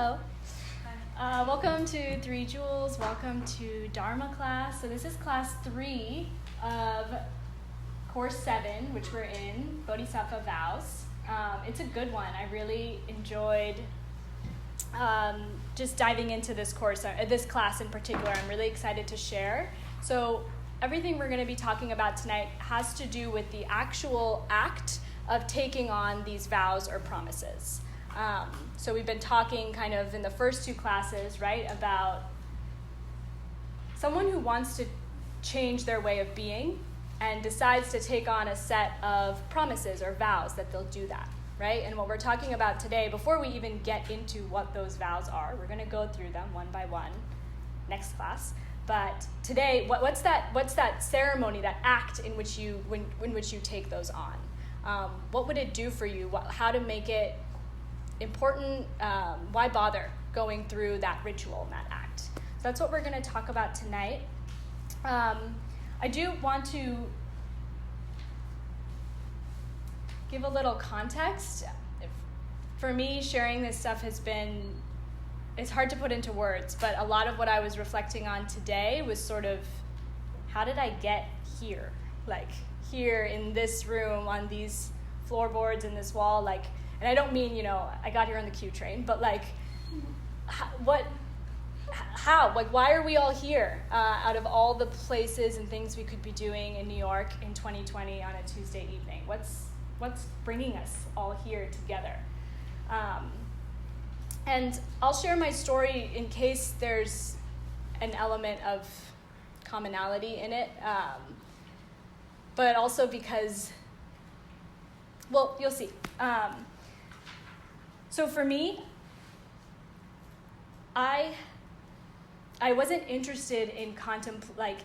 Hello. Welcome to Three Jewels. Welcome to Dharma class. So this is class 3 of course 7, which we're in, Bodhisattva Vows. It's a good one. I really enjoyed just diving into this course, this class in particular. I'm really excited to share. So everything we're going to be talking about tonight has to do with the actual act of taking on these vows or promises. So we've been talking kind of in the first 2 classes, right, about someone who wants to change their way of being and decides to take on a set of promises or vows that they'll do that, right? And what we're talking about today, before we even get into what those vows are, we're going to go through them one by one next class. But today, what's that ceremony, that act in which you take those on? What would it do for you? How to make it important? Why bother going through that ritual and that act? So that's what we're going to talk about tonight. I do want to give a little context. For me, sharing this stuff it's hard to put into words, but a lot of what I was reflecting on today was sort of, how did I get here? Like, here in this room, on these floorboards in this wall, like, and I don't mean, I got here on the Q train, but like, how? Like, why are we all here out of all the places and things we could be doing in New York in 2020 on a Tuesday evening? What's bringing us all here together? And I'll share my story in case there's an element of commonality in it, but also because, well, you'll see. So for me, I wasn't interested in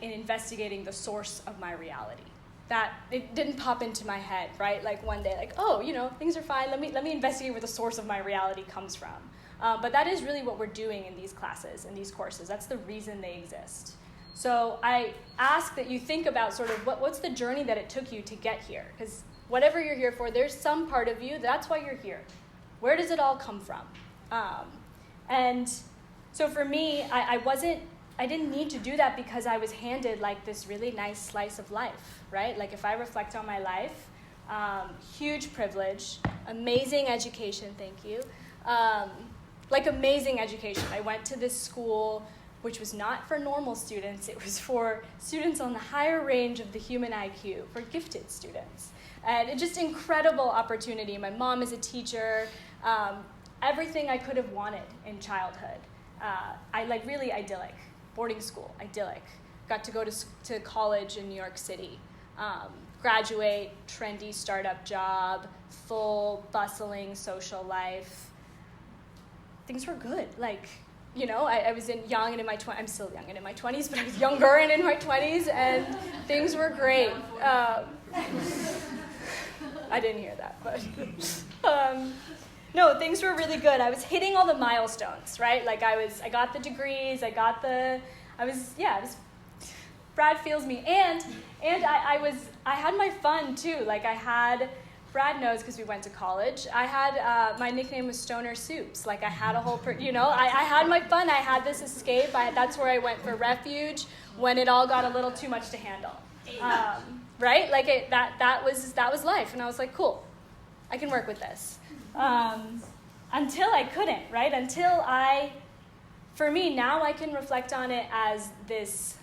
in investigating the source of my reality. That it didn't pop into my head, right? Like one day, like, oh, things are fine. Let me investigate where the source of my reality comes from. But that is really what we're doing in these classes, in these courses. That's the reason they exist. So I ask that you think about sort of what's the journey that it took you to get here? Because whatever you're here for, there's some part of you, that's why you're here. Where does it all come from? And so for me, I didn't need to do that because I was handed like this really nice slice of life, right? Like if I reflect on my life, huge privilege, amazing education, thank you. Amazing education. I went to this school, which was not for normal students. It was for students on the higher range of the human IQ, for gifted students. And it's just incredible opportunity. My mom is a teacher. Everything I could have wanted in childhood. Really idyllic. Boarding school, idyllic. Got to go to college in New York City. Graduate, trendy startup job, full, bustling social life. Things were good. I was young and in my 20s. I'm still young and in my 20s, but I was younger and in my 20s, and things were great. I didn't hear that, but no, things were really good. I was hitting all the milestones, right? I got the degrees, Brad feels me, and I had my fun too. Brad knows because we went to college. I had, my nickname was Stoner Soups. I had a whole, I had my fun. I had this escape. That's where I went for refuge when it all got a little too much to handle. Right? That was life. And I was like, cool, I can work with this. Until I couldn't, right? For me, now I can reflect on it as this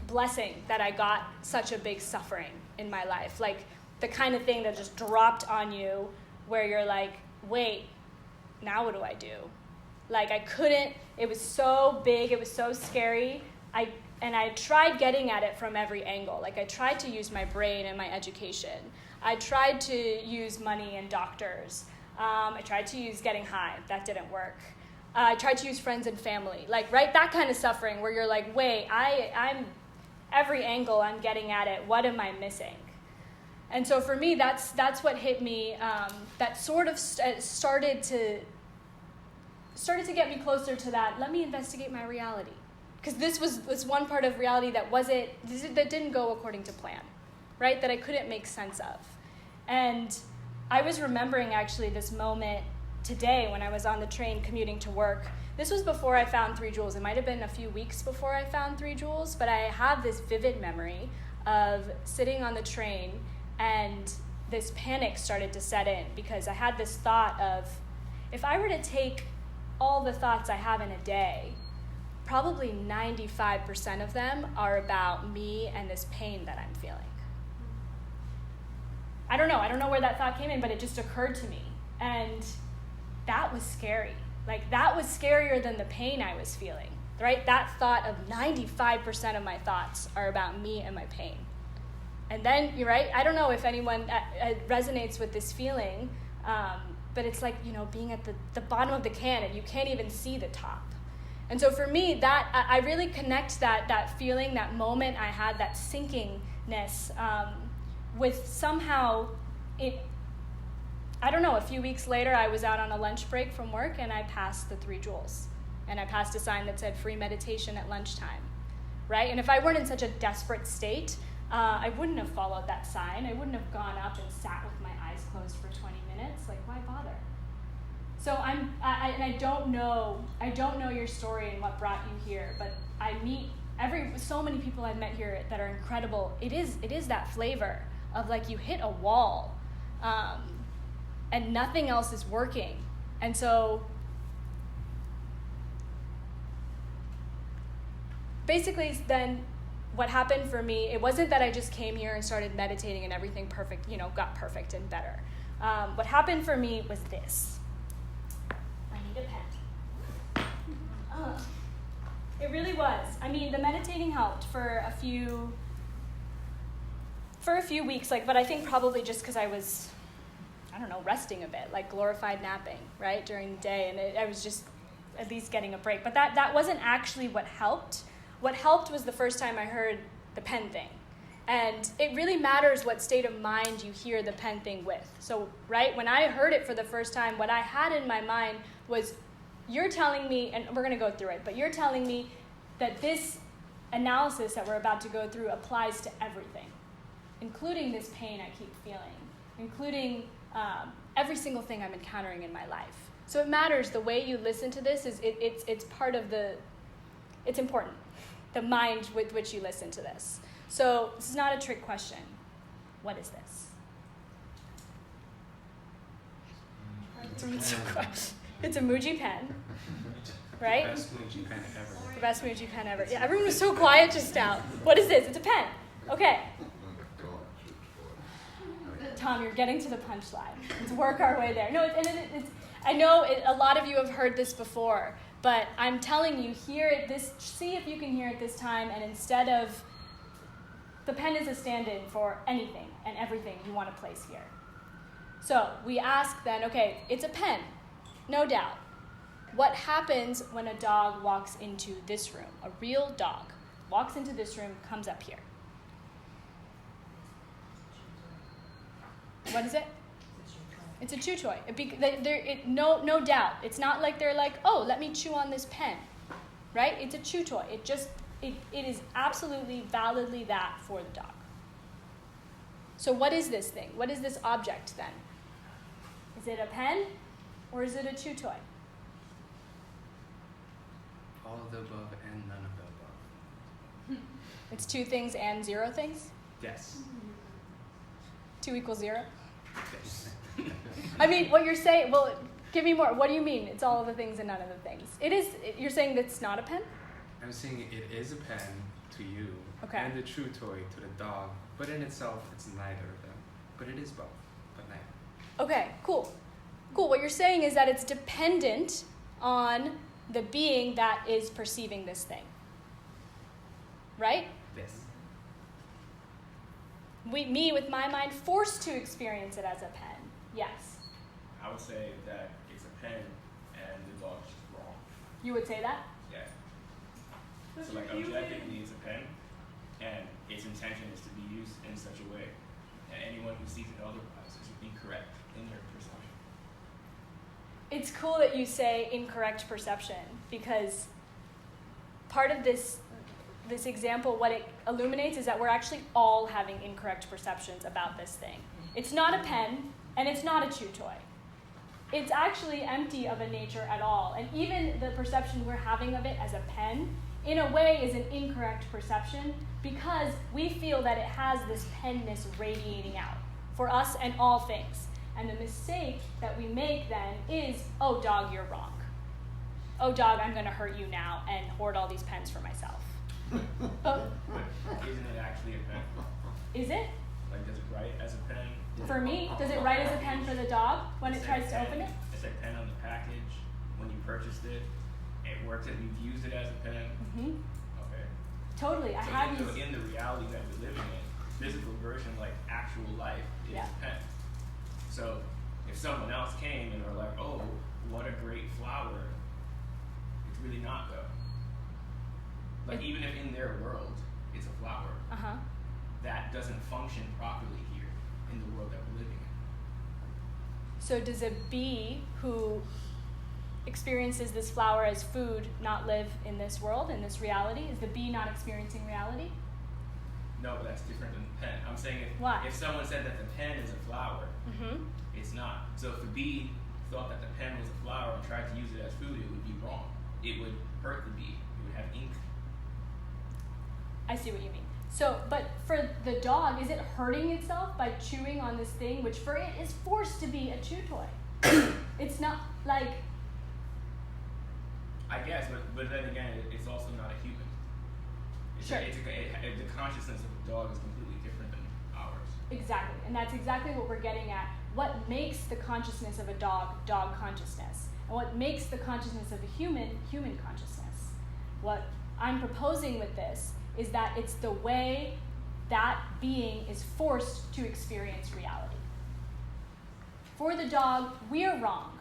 blessing that I got such a big suffering in my life. The kind of thing that just dropped on you where you're like, wait, now what do I do? I couldn't, it was so big, it was so scary. And I tried getting at it from every angle. I tried to use my brain and my education. I tried to use money and doctors. I tried to use getting high. That didn't work. I tried to use friends and family. That kind of suffering where you're like, wait, I'm every angle I'm getting at it. What am I missing? And so for me, that's what hit me. That sort of started to get me closer to that. Let me investigate my reality. Because this was one part of reality that didn't go according to plan, right? That I couldn't make sense of. And I was remembering actually this moment today when I was on the train commuting to work. This was before I found 3 Jewels. It might have been a few weeks before I found 3 Jewels, but I have this vivid memory of sitting on the train and this panic started to set in because I had this thought of, if I were to take all the thoughts I have in a day, probably 95% of them are about me and this pain that I'm feeling. I don't know where that thought came in, but it just occurred to me. And that was scary. Like, that was scarier than the pain I was feeling, right? That thought of 95% of my thoughts are about me and my pain. And then, you're right, I don't know if anyone resonates with this feeling, but it's like, being at the bottom of the can and you can't even see the top. And so for me, that I really connect that feeling, that moment I had, that sinkingness, with somehow it, I don't know, a few weeks later I was out on a lunch break from work and I passed the 3 Jewels. And I passed a sign that said free meditation at lunchtime, right? And if I weren't in such a desperate state, I wouldn't have followed that sign. I wouldn't have gone up and sat with my eyes closed for 20 minutes. Like, why bother? So I don't know your story and what brought you here, but I meet so many people I've met here that are incredible. It is that flavor of like you hit a wall, and nothing else is working. And so basically then what happened for me, it wasn't that I just came here and started meditating and everything got perfect and better. What happened for me was this. I need a pen. It really was. I mean, the meditating helped for a few weeks, but I think probably just because I was, resting a bit, like glorified napping, right, during the day, and I was just at least getting a break. But that wasn't actually what helped. What helped was the first time I heard the pen thing. And it really matters what state of mind you hear the pen thing with. So, right, when I heard it for the first time, what I had in my mind was, you're telling me, and we're going to go through it, but you're telling me that this analysis that we're about to go through applies to everything, including this pain I keep feeling, including every single thing I'm encountering in my life. So it matters. The way you listen to this it's part of it's important, the mind with which you listen to this. So this is not a trick question. What is this? It's a Muji pen, right? The best Muji pen ever. The best Muji pen ever. Yeah, everyone was so quiet just now. What is this? It's a pen. Okay. Tom, you're getting to the punchline. Let's work our way there. No, I know a lot of you have heard this before, but I'm telling you, see if you can hear it this time, and instead of, the pen is a stand-in for anything and everything you want to place here. So we ask then, okay, it's a pen, no doubt. What happens when a dog walks into this room? A real dog walks into this room, comes up here. What is it? It's a chew toy. No doubt. It's not like they're like, oh, let me chew on this pen, right? It's a chew toy. It is absolutely validly that for the dog. So what is this thing? What is this object then? Is it a pen or is it a chew toy? All of the above and none of the above. It's 2 things and 0 things? Yes. 2 equals 0? Yes. I mean, what you're saying, well, give me more. What do you mean it's all of the things and none of the things? You're saying that's not a pen? I'm saying it is a pen to you, okay, and a chew toy to the dog, but in itself, it's neither of them. But it is both, but neither. Okay, cool. What you're saying is that it's dependent on the being that is perceiving this thing. Right? Yes. Me, with my mind, forced to experience it as a pen. Yes. I would say that it's a pen and the dog's just wrong. You would say that? Yeah. So like objectively it's a pen and its intention is to be used in such a way. And anyone who sees it otherwise is incorrect in their perception. It's cool that you say incorrect perception, because part of this example, what it illuminates is that we're actually all having incorrect perceptions about this thing. It's not a pen, and it's not a chew toy. it's actually empty of a nature at all. And even the perception we're having of it as a pen, in a way, is an incorrect perception because we feel that it has this penness radiating out for us and all things. And the mistake that we make then is, oh, dog, you're wrong. Oh, dog, I'm going to hurt you now and hoard all these pens for myself. But isn't it actually a pen? Is it? Like, does it write as a pen? For me, does it write as a pen for the dog when it tries to open it? It said pen on the package when you purchased it. It worked and you've used it as a pen. Mm-hmm. Okay. Totally. So in the reality that we're living in, physical version, like actual life, is a pen. So if someone else came and were like, oh, what a great flower, it's really not though. Like even if in their world it's a flower, that doesn't function properly here in the world that we're living in. So does a bee who experiences this flower as food not live in this world, in this reality? Is the bee not experiencing reality? No, but that's different than the pen. I'm saying if someone said that the pen is a flower, it's not. So if the bee thought that the pen was a flower and tried to use it as food, it would be wrong. It would hurt the bee. It would have ink. I see what you mean. So, but for the dog, is it hurting itself by chewing on this thing, which for it is forced to be a chew toy? It's not like... I guess, but then again, it's also not a human. The consciousness of a dog is completely different than ours. Exactly, and that's exactly what we're getting at. What makes the consciousness of a dog, dog consciousness? And what makes the consciousness of a human, human consciousness? What I'm proposing with this is that it's the way that being is forced to experience reality. For the dog, we are wrong.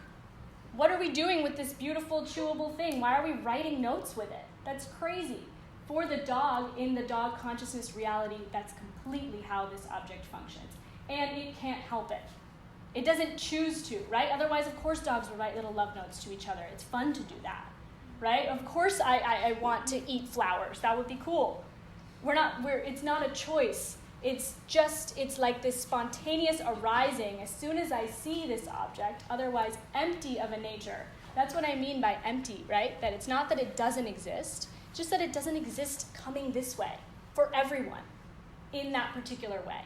What are we doing with this beautiful, chewable thing? Why are we writing notes with it? That's crazy. For the dog, in the dog consciousness reality, that's completely how this object functions. And it can't help it. It doesn't choose to, right? Otherwise, of course, dogs would write little love notes to each other. It's fun to do that, right? Of course, I want to eat flowers. That would be cool. It's not a choice. It's like this spontaneous arising as soon as I see this object, otherwise empty of a nature. That's what I mean by empty, right? That it's not that it doesn't exist, just that it doesn't exist coming this way for everyone in that particular way.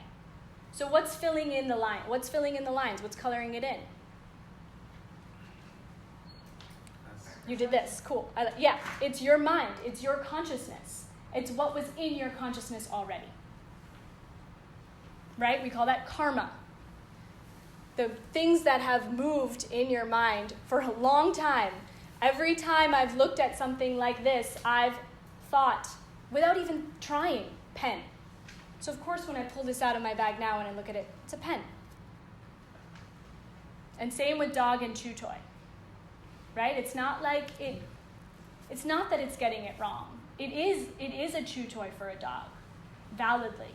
So what's filling in the line? What's filling in the lines? What's coloring it in? You did this. Cool. It's your mind. It's your consciousness. It's what was in your consciousness already. Right? We call that karma. The things that have moved in your mind for a long time. Every time I've looked at something like this, I've thought, without even trying, pen. So of course when I pull this out of my bag now and I look at it, it's a pen. And same with dog and chew toy. Right? It's not like it's not that it's getting it wrong. It is a chew toy for a dog, validly.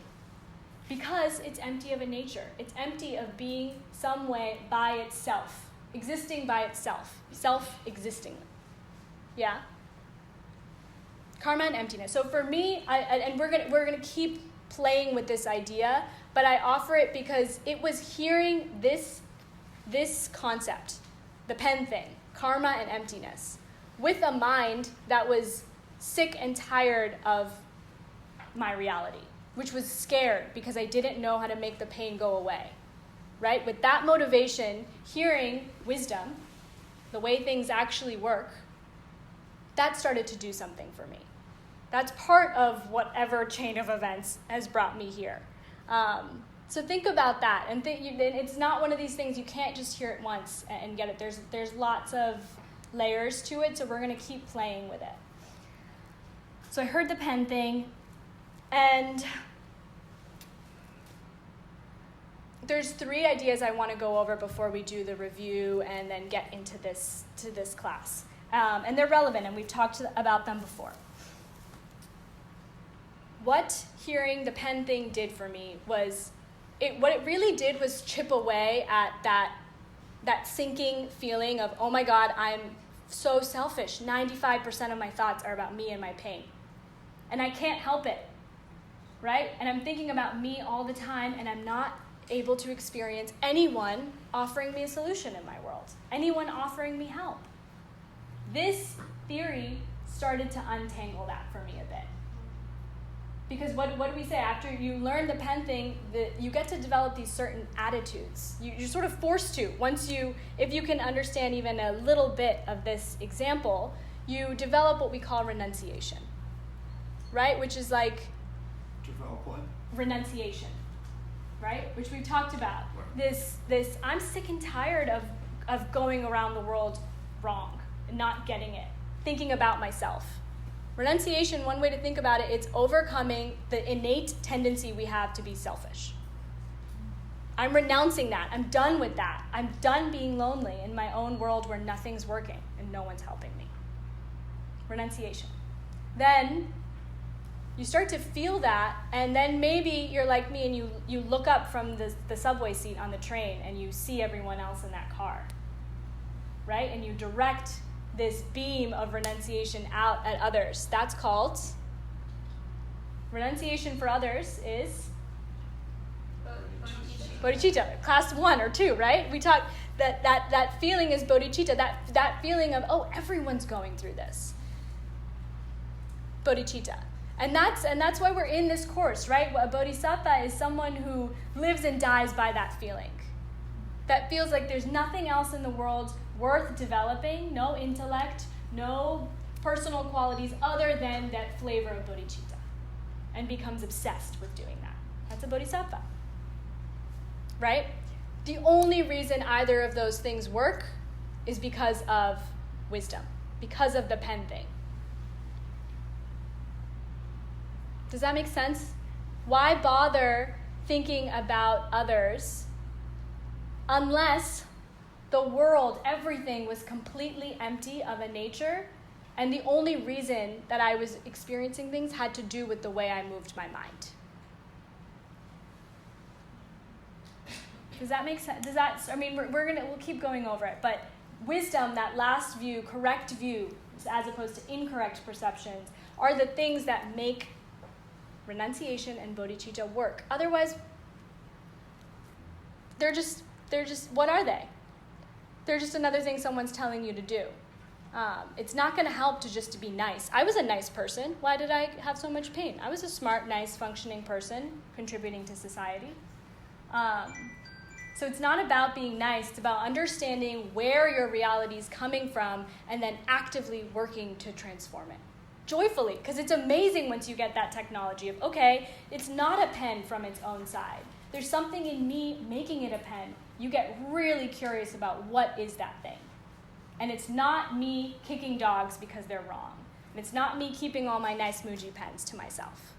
Because it's empty of a nature. It's empty of being some way by itself, existing by itself, self-existing. Yeah? Karma and emptiness. So for me, and we're gonna keep playing with this idea, but I offer it because it was hearing this concept, the pen thing, karma and emptiness, with a mind that was sick and tired of my reality, which was scared because I didn't know how to make the pain go away, right? With that motivation, hearing wisdom, the way things actually work, that started to do something for me. That's part of whatever chain of events has brought me here. So think about that, and it's not one of these things you can't just hear it once and get it. There's lots of layers to it, so we're going to keep playing with it. So I heard the pen thing, and there's 3 ideas I want to go over before we do the review and then get into this class. And they're relevant, and we've talked about them before. What hearing the pen thing did for me was, what it really did was chip away at that sinking feeling of, oh my God, I'm so selfish. 95% of my thoughts are about me and my pain. And I can't help it, right? And I'm thinking about me all the time, and I'm not able to experience anyone offering me a solution in my world, anyone offering me help. This theory started to untangle that for me a bit. Because what do we say? After you learn the pen thing, you get to develop these certain attitudes. You're sort of forced to. If you can understand even a little bit of this example, you develop what we call renunciation, right? Which is like... Develop what? Renunciation, right? Which we've talked about. Right. This I'm sick and tired of going around the world wrong, and not getting it, thinking about myself. Renunciation, one way to think about it, it's overcoming the innate tendency we have to be selfish. I'm renouncing that. I'm done with that. I'm done being lonely in my own world where nothing's working and no one's helping me. Renunciation. Then you start to feel that, and then maybe you're like me and you look up from the subway seat on the train and you see everyone else in that car, right? And you direct this beam of renunciation out at others. That's called renunciation for others is bodhicitta, class 1 or 2, right? We talk that feeling is bodhicitta, that feeling of, oh, everyone's going through this. Bodhicitta. And that's why we're in this course, right? A bodhisattva is someone who lives and dies by that feeling. That feels like there's nothing else in the world worth developing, no intellect, no personal qualities other than that flavor of bodhicitta, and becomes obsessed with doing that. That's a bodhisattva, right? The only reason either of those things work is because of wisdom, because of the pen thing. Does that make sense? Why bother thinking about others unless the world, everything was completely empty of a nature, and the only reason that I was experiencing things had to do with the way I moved my mind? Does that make sense? We'll keep going over it, but wisdom, that last view, correct view, as opposed to incorrect perceptions, are the things that make renunciation and bodhicitta work. Otherwise, they're just what are they? They're just another thing someone's telling you to do. It's not going to help to be nice. I was a nice person. Why did I have so much pain? I was a smart, nice, functioning person contributing to society. So it's not about being nice. It's about understanding where your reality is coming from and then actively working to transform it. Joyfully, because it's amazing once you get that technology of, okay, it's not a pen from its own side. There's something in me making it a pen. You get really curious about what is that thing. And it's not me kicking dogs because they're wrong. And it's not me keeping all my nice Muji pens to myself.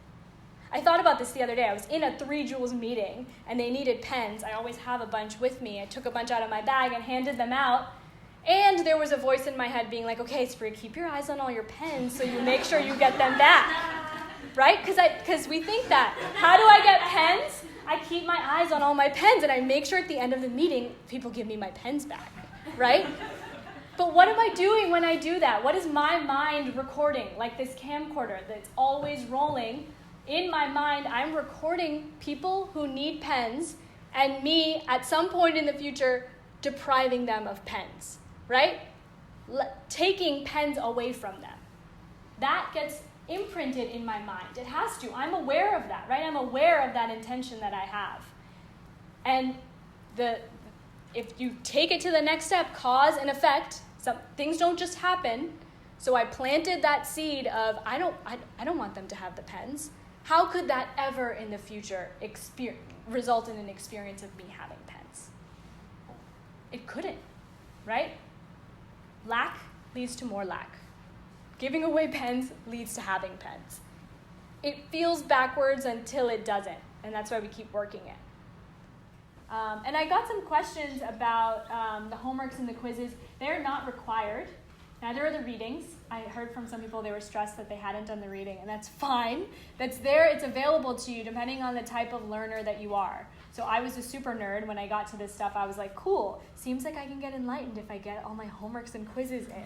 I thought about this the other day. I was in a 3 Jewels meeting, and they needed pens. I always have a bunch with me. I took a bunch out of my bag and handed them out. And there was a voice in my head being like, okay, Supriya, keep your eyes on all your pens so you make sure you get them back. Right? Because we think that. How do I get pens? I keep my eyes on all my pens, and I make sure at the end of the meeting, people give me my pens back. Right? But what am I doing when I do that? What is my mind recording? Like this camcorder that's always rolling. In my mind, I'm recording people who need pens, and me, at some point in the future, depriving them of pens. Right? Taking pens away from them. That gets imprinted in my mind. It has to. I'm aware of that, right? I'm aware of that intention that I have. And if you take it to the next step, cause and effect, things don't just happen. So I planted that seed of, I don't want them to have the pens. How could that ever in the future result in an experience of me having pens? It couldn't, right? Lack leads to more lack. Giving away pens leads to having pens. It feels backwards until it doesn't, and that's why we keep working it. And I got some questions about the homeworks and the quizzes. They're not required. Neither are the readings. I heard from some people they were stressed that they hadn't done the reading, and that's fine. That's there. It's available to you depending on the type of learner that you are. So I was a super nerd. When I got to this stuff, I was like, cool. Seems like I can get enlightened if I get all my homeworks and quizzes in.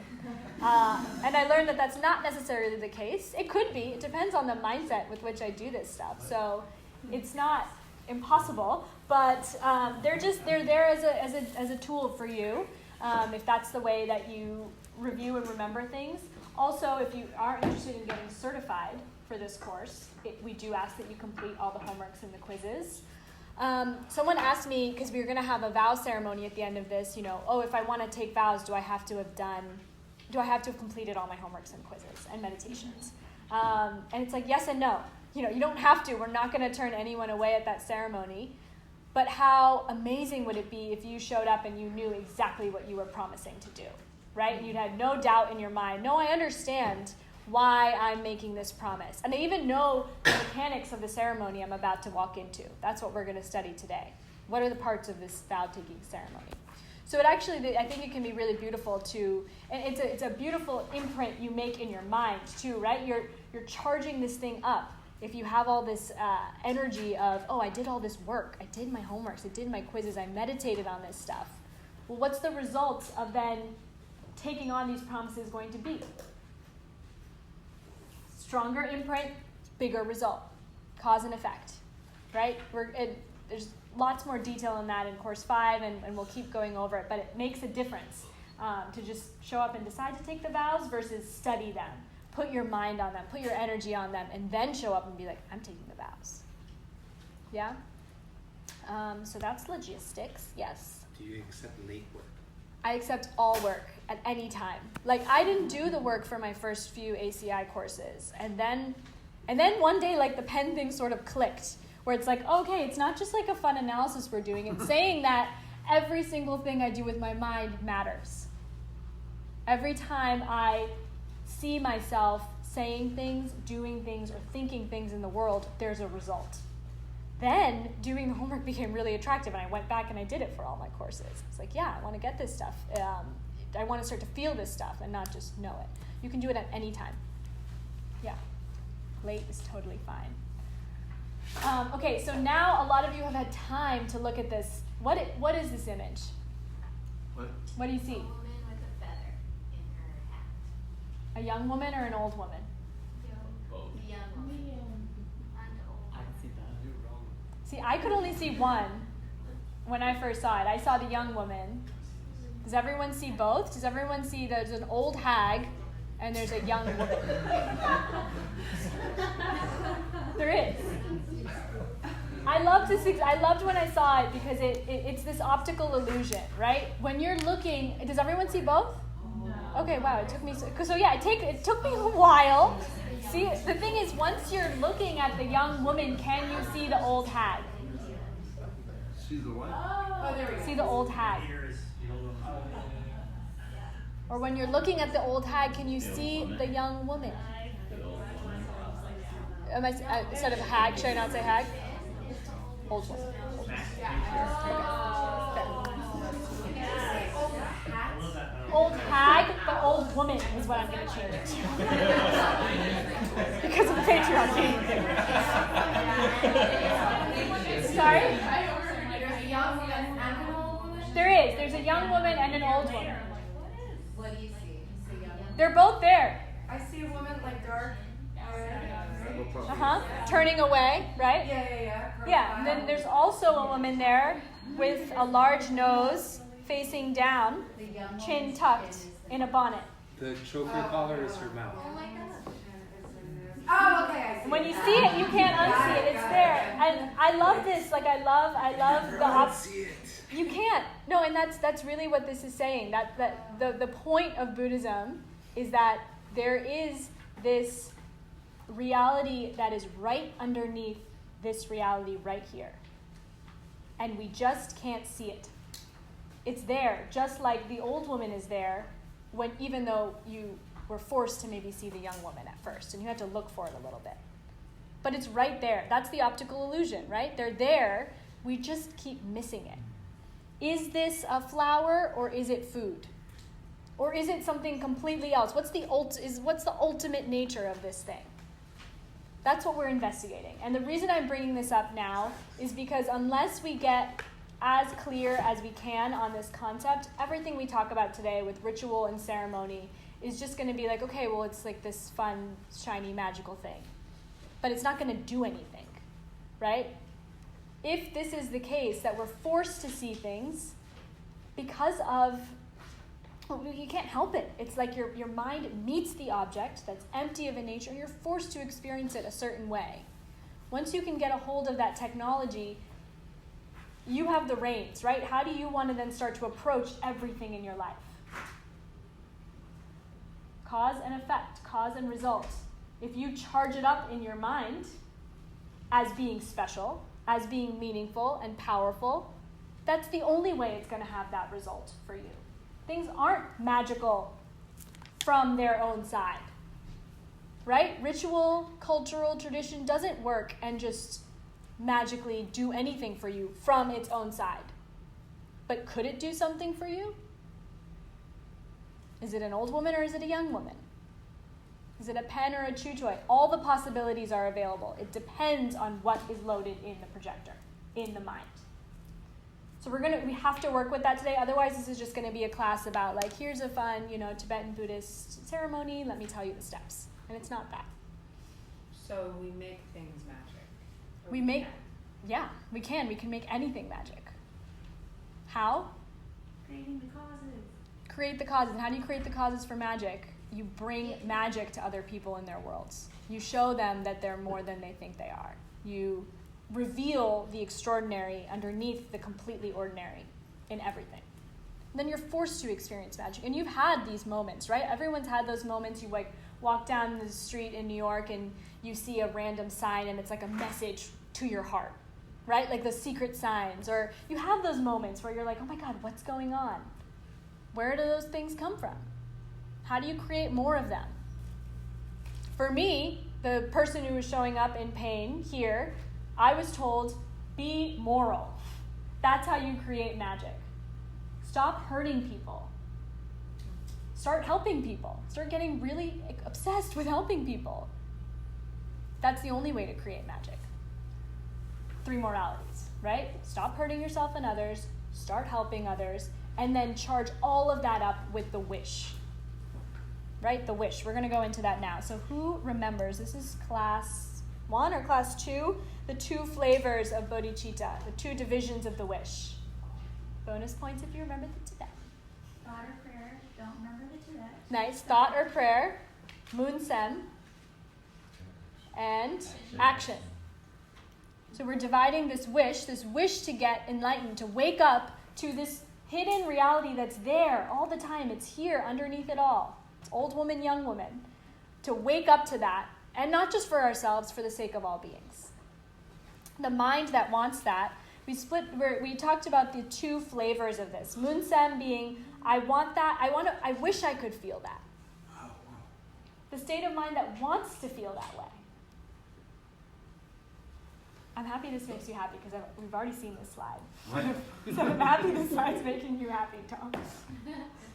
And I learned that that's not necessarily the case. It could be. It depends on the mindset with which I do this stuff. So it's not impossible, but they're there as a tool for you, if that's the way that you review and remember things. Also, if you are interested in getting certified for this course, we do ask that you complete all the homeworks and the quizzes. Someone asked me, because we were going to have a vow ceremony at the end of this, if I want to take vows, do I have to have completed all my homeworks and quizzes and meditations? And it's like, yes and no. You don't have to. We're not going to turn anyone away at that ceremony. But how amazing would it be if you showed up and you knew exactly what you were promising to do, right? And you'd had no doubt in your mind, no, I understand why I'm making this promise. And I even know the mechanics of the ceremony I'm about to walk into. That's what we're going to study today. What are the parts of this vow-taking ceremony? So it actually, I think it can be really beautiful and it's a beautiful imprint you make in your mind too, right? You're charging this thing up. If you have all this energy of, I did all this work, I did my homeworks, I did my quizzes, I meditated on this stuff. Well, what's the result of then taking on these promises going to be? Stronger imprint, bigger result. Cause and effect, right? There's lots more detail in that in Course 5, and we'll keep going over it, but it makes a difference to just show up and decide to take the vows versus study them. Put your mind on them, put your energy on them, and then show up and be like, I'm taking the vows. Yeah? So that's logistics, yes. Do you accept late work? I accept all work at any time. Like, I didn't do the work for my first few ACI courses. And then one day, like, the pen thing sort of clicked, where it's like, okay, it's not just like a fun analysis we're doing. It's saying that every single thing I do with my mind matters. Every time I see myself saying things, doing things, or thinking things in the world, there's a result. Then doing the homework became really attractive, and I went back and I did it for all my courses. It's like, yeah, I want to get this stuff. I want to start to feel this stuff and not just know it. You can do it at any time. Yeah. Late is totally fine. Okay, so now a lot of you have had time to look at this. What is this image? What do you see? A woman with a feather in her hat. A young woman or an old woman? Both. The young woman. And old. I can see that. You're wrong. See, I could only see one when I first saw it. I saw the young woman. Does everyone see both? Does everyone see there's an old hag and there's a young woman? There is. I loved when I saw it because it's this optical illusion, right? When you're looking, does everyone see both? No. Okay, wow, it took me it took me a while. See, the thing is, once you're looking at the young woman, can you see the old hag? She's the one? Oh, there we go. See the old hag. Or when you're looking at the old hag, can you see the young woman? Instead of hag, should I not say hag? Old woman. Old hag, but old woman is what I'm going to change it to. Because of the patriarchy. Sorry? There's a young woman and an old woman? There is. There's a young woman and an old woman. What do you see? They're both there. I see a woman like dark. Turning away, right? Yeah. Yeah, and then there's also a woman there with a large nose facing down, chin tucked in a bonnet. The choker collar is her mouth. Oh my god. Oh, okay. I see. When you see it, you can't unsee it. It's there. And I love this. Like, I love the See it. You can't. No, and that's really what this is saying. That the point of Buddhism is that there is this reality that is right underneath this reality right here. And we just can't see it. It's there, just like the old woman is there, even though you were forced to maybe see the young woman at first, and you had to look for it a little bit. But it's right there. That's the optical illusion, right? They're there. We just keep missing it. Is this a flower, or is it food? Or is it something completely else? What's the ultimate nature of this thing? That's what we're investigating. And the reason I'm bringing this up now is because unless we get as clear as we can on this concept, everything we talk about today with ritual and ceremony is just going to be like, okay, well, it's like this fun, shiny, magical thing. But it's not going to do anything, right? if this is the case, that we're forced to see things because of, well, you can't help it. It's like your mind meets the object that's empty of a nature, and you're forced to experience it a certain way. Once you can get a hold of that technology, you have the reins, right? How do you want to then start to approach everything in your life? Cause and effect, cause and result. If you charge it up in your mind as being special, as being meaningful and powerful, that's the only way it's going to have that result for you. Things aren't magical from their own side, right? Ritual, cultural tradition doesn't work and just magically do anything for you from its own side. But could it do something for you? Is it an old woman or is it a young woman? Is it a pen or a chew toy? All the possibilities are available. It depends on what is loaded in the projector, in the mind. So we have to work with that today. Otherwise, this is just going to be a class about, like, here's a fun, Tibetan Buddhist ceremony. Let me tell you the steps. And it's not that. So we make things magic. We can. We can make anything magic. How? Creating the causes. Create the causes. And how do you create the causes for magic? You bring magic to other people in their worlds. You show them that they're more than they think they are. You reveal the extraordinary underneath the completely ordinary in everything. And then you're forced to experience magic. And you've had these moments, right? Everyone's had those moments. You walk down the street in New York and you see a random sign and it's like a message to your heart, right? Like the secret signs. Or you have those moments where you're like, oh my God, what's going on? Where do those things come from? How do you create more of them? For me, the person who was showing up in pain here, I was told, be moral. That's how you create magic. Stop hurting people. Start helping people. Start getting really obsessed with helping people. That's the only way to create magic. 3 moralities, right? Stop hurting yourself and others, start helping others, and then charge all of that up with the wish. Right? The wish. We're going to go into that now. So who remembers? This is class 1 or class 2? The 2 flavors of bodhicitta, the 2 divisions of the wish. Bonus points if you remember the Tibet. Thought or prayer. Don't remember the Tibet. Nice. Thought or prayer. Munsem. And action. So we're dividing this wish to get enlightened, to wake up to this hidden reality that's there all the time. It's here underneath it all. It's old woman, young woman. To wake up to that, and not just for ourselves, for the sake of all beings. The mind that wants that, we talked about the 2 flavors of this. Munsem being, I want that, I wish I could feel that. The state of mind that wants to feel that way. I'm happy this makes you happy because we've already seen this slide. So I'm happy this slide's making you happy, Tom.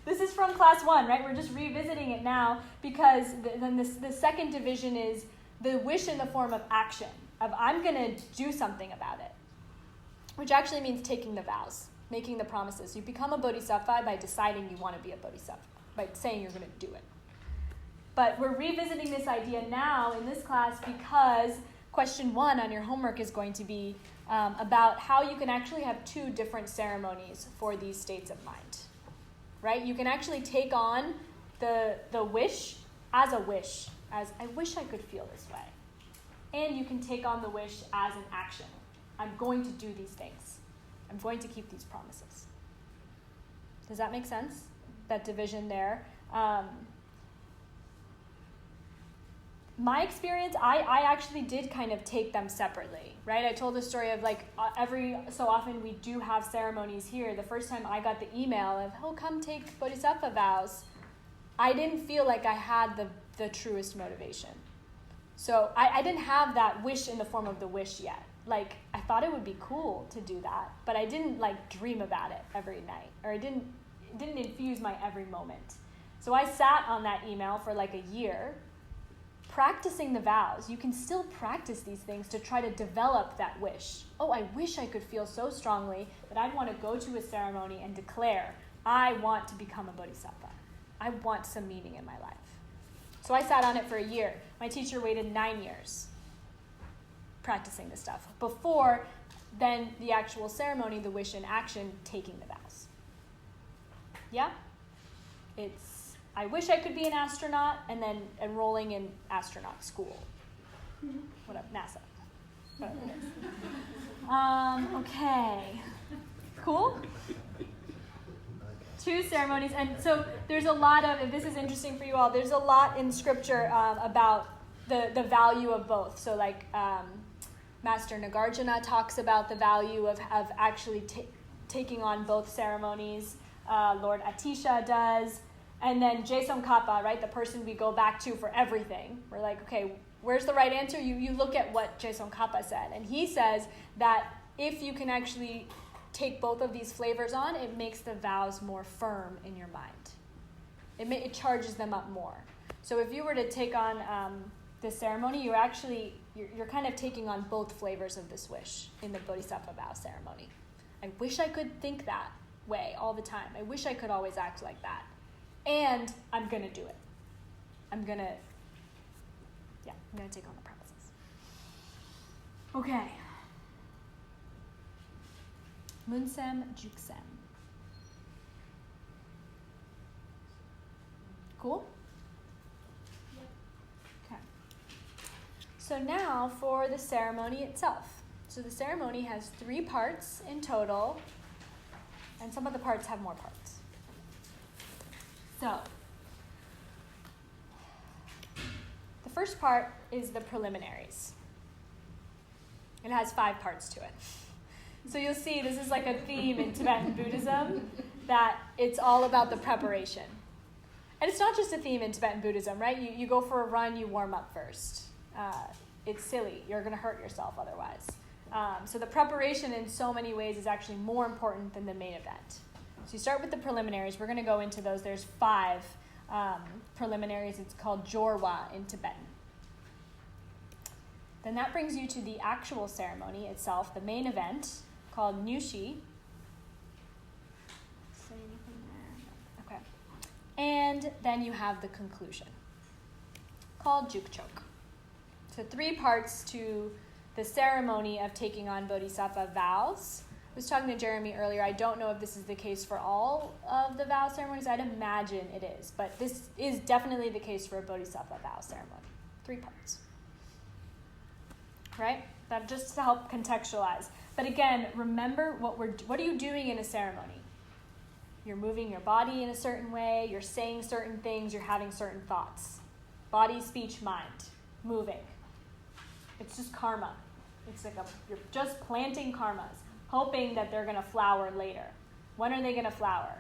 This is from class 1, right? We're just revisiting it now because then the second division is the wish in the form of action, of I'm going to do something about it, which actually means taking the vows, making the promises. You become a bodhisattva by deciding you want to be a bodhisattva, by saying you're going to do it. But we're revisiting this idea now in this class because question 1 on your homework is going to be about how you can actually have 2 different ceremonies for these states of mind. Right? You can actually take on the wish, as I wish I could feel this way. And you can take on the wish as an action. I'm going to do these things. I'm going to keep these promises. Does that make sense? That division there. My experience, I actually did kind of take them separately, right? I told the story of every so often we do have ceremonies here. The first time I got the email of, oh, come take Bodhisattva vows, I didn't feel like I had the truest motivation. So I didn't have that wish in the form of the wish yet. I thought it would be cool to do that, but I didn't dream about it every night, or it didn't infuse my every moment. So I sat on that email for a year, practicing the vows. You can still practice these things to try to develop that wish. Oh, I wish I could feel so strongly that I'd want to go to a ceremony and declare, I want to become a bodhisattva. I want some meaning in my life. So I sat on it for a year. My teacher waited 9 years practicing this stuff before then the actual ceremony, the wish in action, taking the vows. Yeah? It's, I wish I could be an astronaut, and then enrolling in astronaut school. Whatever, NASA. Whatever it is. Okay. Cool? 2 ceremonies. And so there's a lot of, if this is interesting for you all, there's a lot in scripture about the value of both. So like Master Nagarjuna talks about the value of actually taking on both ceremonies. Lord Atisha does. And then Je Tsongkapa, right, the person we go back to for everything. We're like, okay, where's the right answer? You look at what Je Tsongkapa said. And he says that if you can actually take both of these flavors on, it makes the vows more firm in your mind. It charges them up more. So if you were to take on this ceremony, you're kind of taking on both flavors of this wish in the Bodhisattva vow ceremony. I wish I could think that way all the time. I wish I could always act like that. And I'm going to do it. I'm going to take on the premises. Okay. Munsem Juksem. Cool? Yep. Okay. So now for the ceremony itself. So the ceremony has 3 parts in total, and some of the parts have more parts. So, the first part is the preliminaries. It has 5 parts to it. So you'll see this is like a theme in Tibetan Buddhism, that it's all about the preparation. And it's not just a theme in Tibetan Buddhism, right? You go for a run, you warm up first. It's silly. You're going to hurt yourself otherwise. So the preparation in so many ways is actually more important than the main event. So you start with the preliminaries. We're going to go into those. There's 5 preliminaries. It's called Jorwa in Tibetan. Then that brings you to the actual ceremony itself, the main event, called Nyushi. Say anything there? Okay. And then you have the conclusion, called Jangchub. So 3 parts to the ceremony of taking on Bodhisattva vows. I was talking to Jeremy earlier. I don't know if this is the case for all of the vow ceremonies. I'd imagine it is, but this is definitely the case for a Bodhisattva vow ceremony. 3 parts. Right? That just to help contextualize. But again, remember what are you doing in a ceremony? You're moving your body in a certain way, you're saying certain things, you're having certain thoughts. Body, speech, mind, moving. It's just karma. It's like you're just planting karmas, hoping that they're going to flower later. When are they going to flower?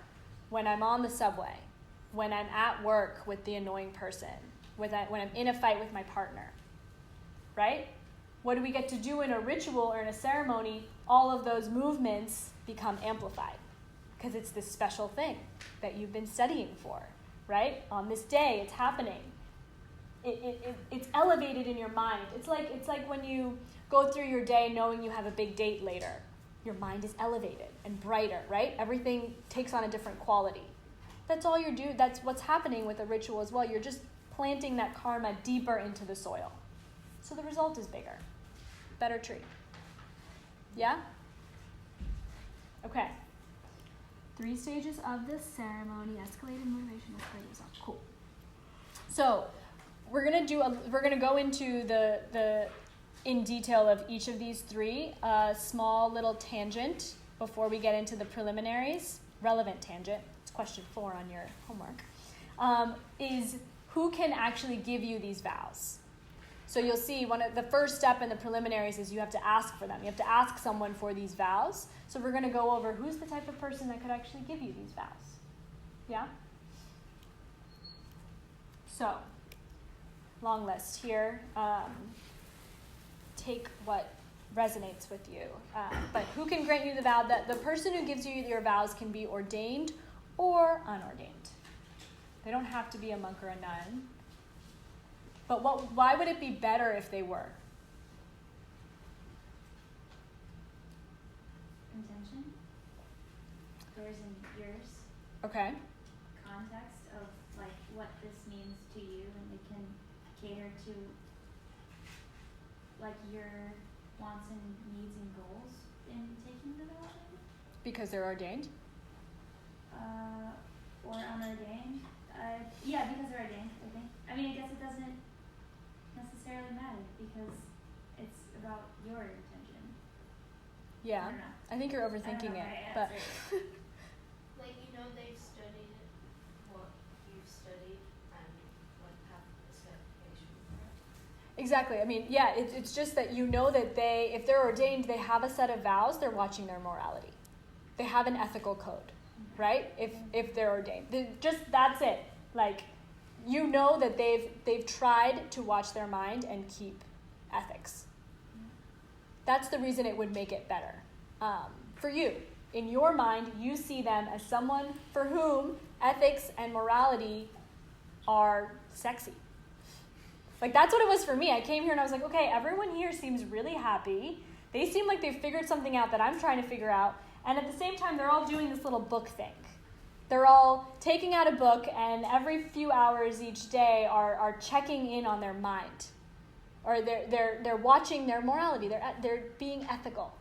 When I'm on the subway, when I'm at work with the annoying person, when I'm in a fight with my partner, right? What do we get to do in a ritual or in a ceremony? All of those movements become amplified because it's this special thing that you've been studying for, right? On this day, it's happening. It's elevated in your mind. It's like when you go through your day knowing you have a big date later. Your mind is elevated and brighter, right? Everything takes on a different quality. That's all you're doing. That's what's happening with a ritual as well. You're just planting that karma deeper into the soil. So the result is bigger. Better tree. Yeah? Okay. 3 stages of the ceremony: escalated motivation, escalated resolve. Cool. So we're gonna go into the in detail of each of these 3. A small little tangent before we get into the preliminaries. Relevant tangent. It's question 4 on your homework. Is who can actually give you these vows? So you'll see the first step in the preliminaries is you have to ask for them. You have to ask someone for these vows. So we're going to go over who's the type of person that could actually give you these vows. Yeah? So, long list here. Take what resonates with you. But who can grant you the vow? That the person who gives you your vows can be ordained or unordained. They don't have to be a monk or a nun. But why would it be better if they were? Intention. Theirs and yours. Okay. Context of like what this means to you, and it can cater to like your wants and needs and goals in taking the vow? Because they're ordained? Or unordained? Yeah, because they're ordained, I think. I mean, I guess it doesn't necessarily matter because it's about your intention. Yeah. I don't know. I think you're overthinking it. But Like, they've studied what you've studied and like have a certification for it. exactly. I mean, yeah, it's just that that if they're ordained, they have a set of vows, they're watching their morality. They have an ethical code, right? If they're ordained. That's it. Like, that they've tried to watch their mind and keep ethics. That's the reason it would make it better. For you, in your mind, you see them as someone for whom ethics and morality are sexy. Like, that's what it was for me. I came here and I was like, okay, everyone here seems really happy. They seem like they've figured something out that I'm trying to figure out. And at the same time, they're all doing this little book thing. They're all taking out a book, and every few hours each day are checking in on their mind. Or they're watching their morality. They're being ethical.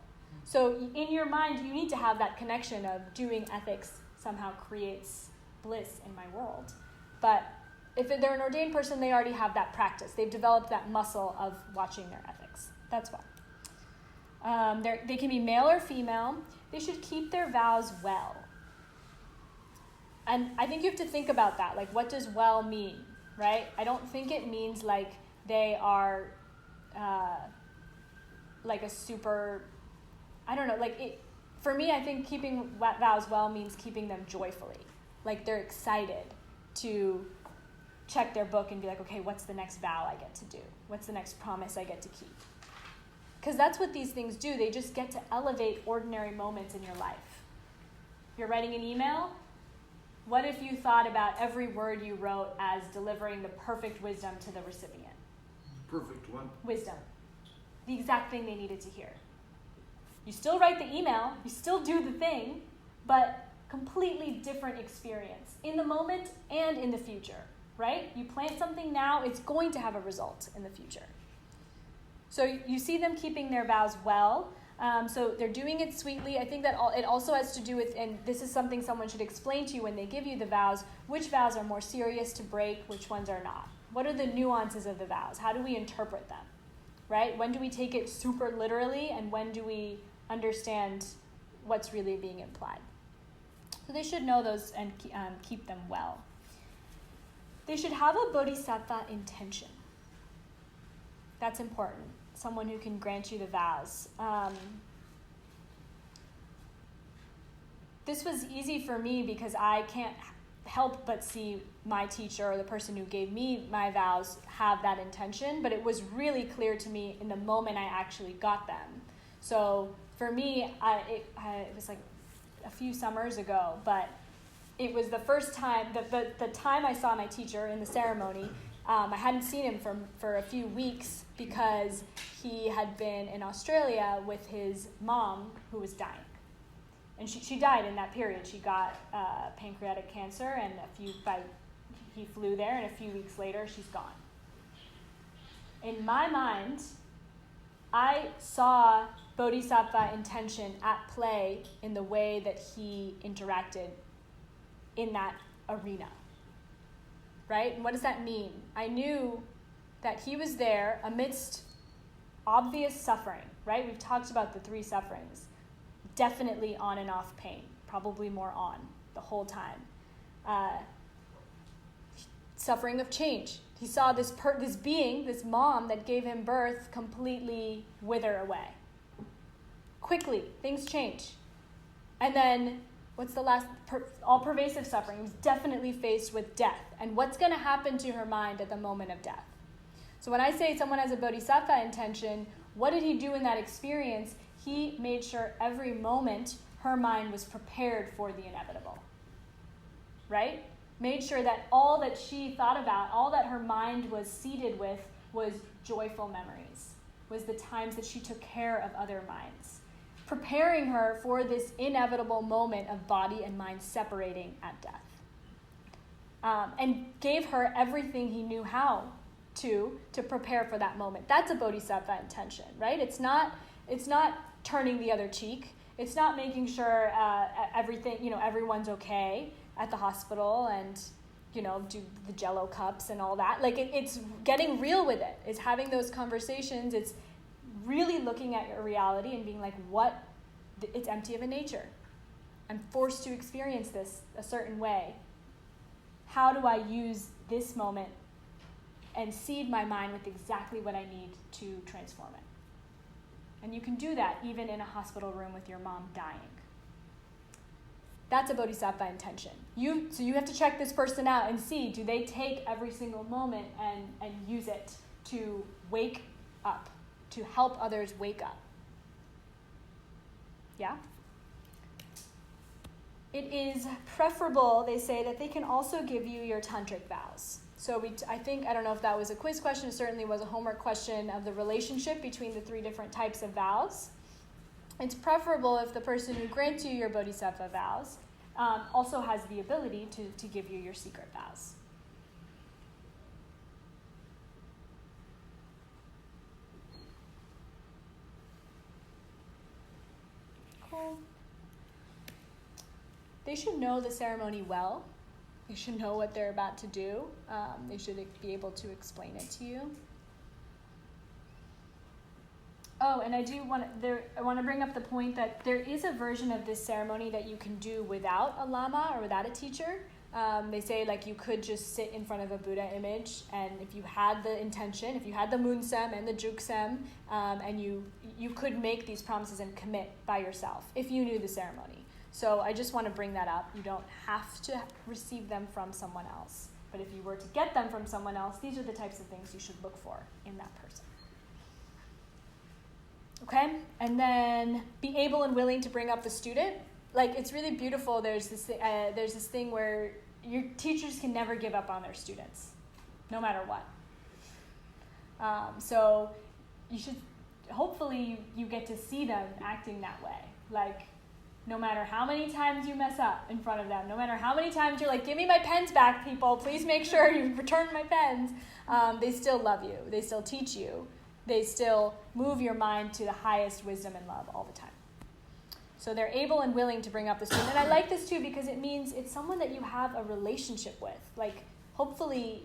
So in your mind, you need to have that connection of doing ethics somehow creates bliss in my world. But if they're an ordained person, they already have that practice. They've developed that muscle of watching their ethics. That's why. They can be male or female. They should keep their vows well. And I think you have to think about that. Like, what does well mean, right? I don't think it means like they are like a super, I don't know, like it. For me, I think keeping vows well means keeping them joyfully. Like, they're excited to check their book and be like, okay, what's the next vow I get to do? What's the next promise I get to keep? Because that's what these things do. They just get to elevate ordinary moments in your life. You're writing an email. What if you thought about every word you wrote as delivering the perfect wisdom to the recipient? Perfect one. Wisdom. The exact thing they needed to hear. You still write the email, you still do the thing, but completely different experience in the moment and in the future, right? You plant something now, it's going to have a result in the future. So you see them keeping their vows well. So they're doing it sweetly. I think that it also has to do with, and this is something someone should explain to you when they give you the vows, which vows are more serious to break, which ones are not. What are the nuances of the vows? How do we interpret them, right? When do we take it super literally, and when do we understand what's really being implied? So they should know those and keep them well. They should have a Bodhisattva intention. That's important. Someone who can grant you the vows. This was easy for me because I can't help but see my teacher or the person who gave me my vows have that intention, but it was really clear to me in the moment I actually got them. So for me, it was like a few summers ago, but it was the first time, the time I saw my teacher in the ceremony. I hadn't seen him for a few weeks because he had been in Australia with his mom who was dying. And she died in that period. She got pancreatic cancer, and he flew there, and a few weeks later, she's gone. In my mind, I saw Bodhisattva intention at play in the way that he interacted in that arena. Right? And what does that mean? I knew that he was there amidst obvious suffering, right? We've talked about the 3 sufferings. Definitely on and off pain, probably more on the whole time. Suffering of change. He saw this being, this mom that gave him birth, completely wither away. Quickly, things change. And then, what's the last? All-pervasive suffering. He was definitely faced with death. And what's going to happen to her mind at the moment of death? So when I say someone has a bodhisattva intention, what did he do in that experience? He made sure every moment her mind was prepared for the inevitable. Right? Made sure that all that she thought about, all that her mind was seated with, was joyful memories, was the times that she took care of other minds, preparing her for this inevitable moment of body and mind separating at death. And gave her everything he knew how to prepare for that moment. That's a bodhisattva intention, right? It's not turning the other cheek. It's not making sure everyone's okay at the hospital and, do the Jell-O cups and all that. Like, it's getting real with it. It's having those conversations. It's really looking at your reality and being like, it's empty of a nature. I'm forced to experience this a certain way. How do I use this moment and seed my mind with exactly what I need to transform it? And you can do that even in a hospital room with your mom dying. That's a Bodhisattva intention. So you have to check this person out and see, do they take every single moment and use it to wake up, to help others wake up? Yeah? It is preferable, they say, that they can also give you your tantric vows. So I don't know if that was a quiz question, it certainly was a homework question of the relationship between the 3 different types of vows. It's preferable if the person who grants you your Bodhisattva vows also has the ability to give you your secret vows. Cool. They should know the ceremony well. They should know what they're about to do. They should be able to explain it to you. Oh, and I want to bring up the point that there is a version of this ceremony that you can do without a lama or without a teacher. They say you could just sit in front of a Buddha image, and if you had the intention, if you had the munsem and the juksem, and you could make these promises and commit by yourself if you knew the ceremony. So I just want to bring that up. You don't have to receive them from someone else. But if you were to get them from someone else, these are the types of things you should look for in that person. Okay? And then be able and willing to bring up the student. It's really beautiful. There's this thing where your teachers can never give up on their students, no matter what. So you should, hopefully you get to see them acting that way. No matter how many times you mess up in front of them, no matter how many times you're like, give me my pens back, people, please make sure you return my pens, they still love you. They still teach you. They still move your mind to the highest wisdom and love all the time. So they're able and willing to bring up the student. And I like this too because it means it's someone that you have a relationship with. Hopefully,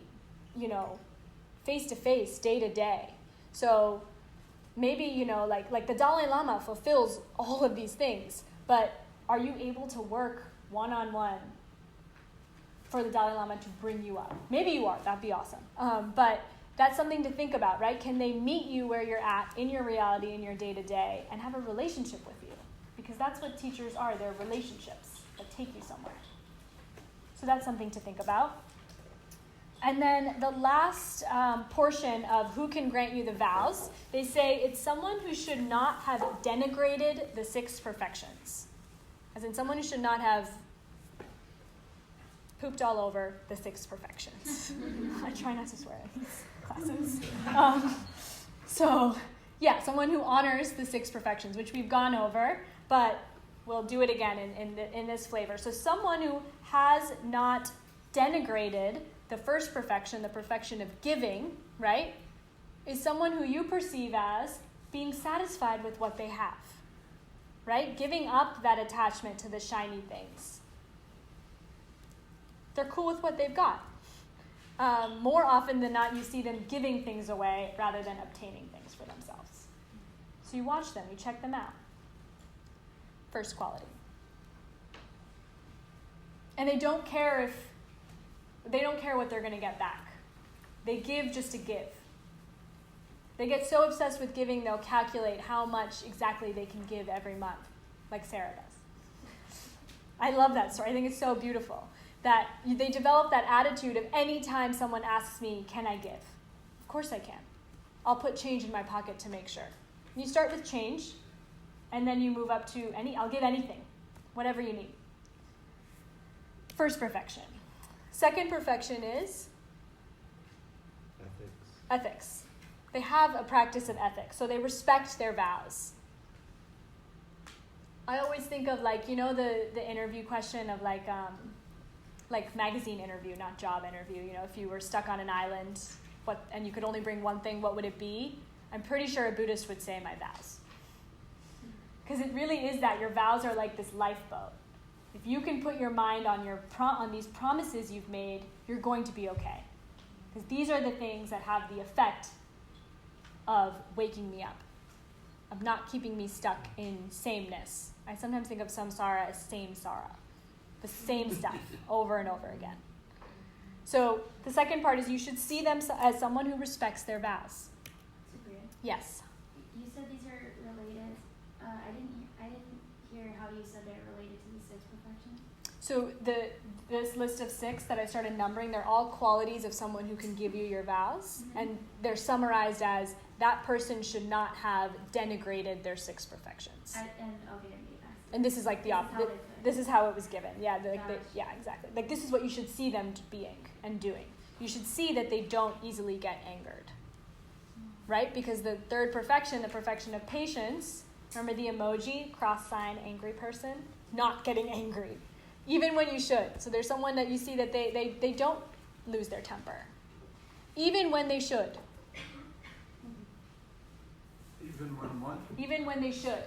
face to face, day to day. So maybe, like the Dalai Lama fulfills all of these things. But are you able to work one-on-one for the Dalai Lama to bring you up? Maybe you are. That'd be awesome. But that's something to think about, right? Can they meet you where you're at in your reality, in your day-to-day, and have a relationship with you? Because that's what teachers are. They're relationships that take you somewhere. So that's something to think about. And then the last portion of who can grant you the vows, they say it's someone who should not have denigrated the 6 perfections. As in someone who should not have pooped all over the 6 perfections. I try not to swear in these classes. Someone who honors the 6 perfections, which we've gone over, but we'll do it again in this flavor. So someone who has not denigrated the first perfection, the perfection of giving, right, is someone who you perceive as being satisfied with what they have, right? Giving up that attachment to the shiny things. They're cool with what they've got. More often than not, you see them giving things away rather than obtaining things for themselves. So you watch them, you check them out. First quality. And they don't care what they're going to get back. They give just to give. They get so obsessed with giving, they'll calculate how much exactly they can give every month, like Sarah does. I love that story. I think it's so beautiful that they develop that attitude of any time someone asks me, can I give? Of course I can. I'll put change in my pocket to make sure. You start with change, and then you move up to I'll give anything, whatever you need. First perfection. Second perfection is? Ethics. They have a practice of ethics, so they respect their vows. I always think of the interview question of like magazine interview, not job interview. If you were stuck on an island, and you could only bring one thing, what would it be? I'm pretty sure a Buddhist would say my vows. Because it really is that. Your vows are like this lifeboat. If you can put your mind on on these promises you've made, you're going to be okay. Because these are the things that have the effect of waking me up, of not keeping me stuck in sameness. I sometimes think of samsara as samsara, the same stuff over and over again. So the second part is you should see them as someone who respects their vows. Supriya, Yes. you said these are related. I didn't hear how you said they're related to the 6 perfections. So this list of 6 that I started numbering, they're all qualities of someone who can give you your vows, and they're summarized as that person should not have denigrated their 6 perfections. And this is like the opposite. This is how it was given. Yeah, yeah, exactly. Like this is what you should see them being and doing. You should see that they don't easily get angered, right? Because the 3rd perfection, the perfection of patience, remember the emoji, cross sign, angry person, not getting angry, even when you should. So there's someone that you see that they don't lose their temper, even when they should. Even when what? Even when they should.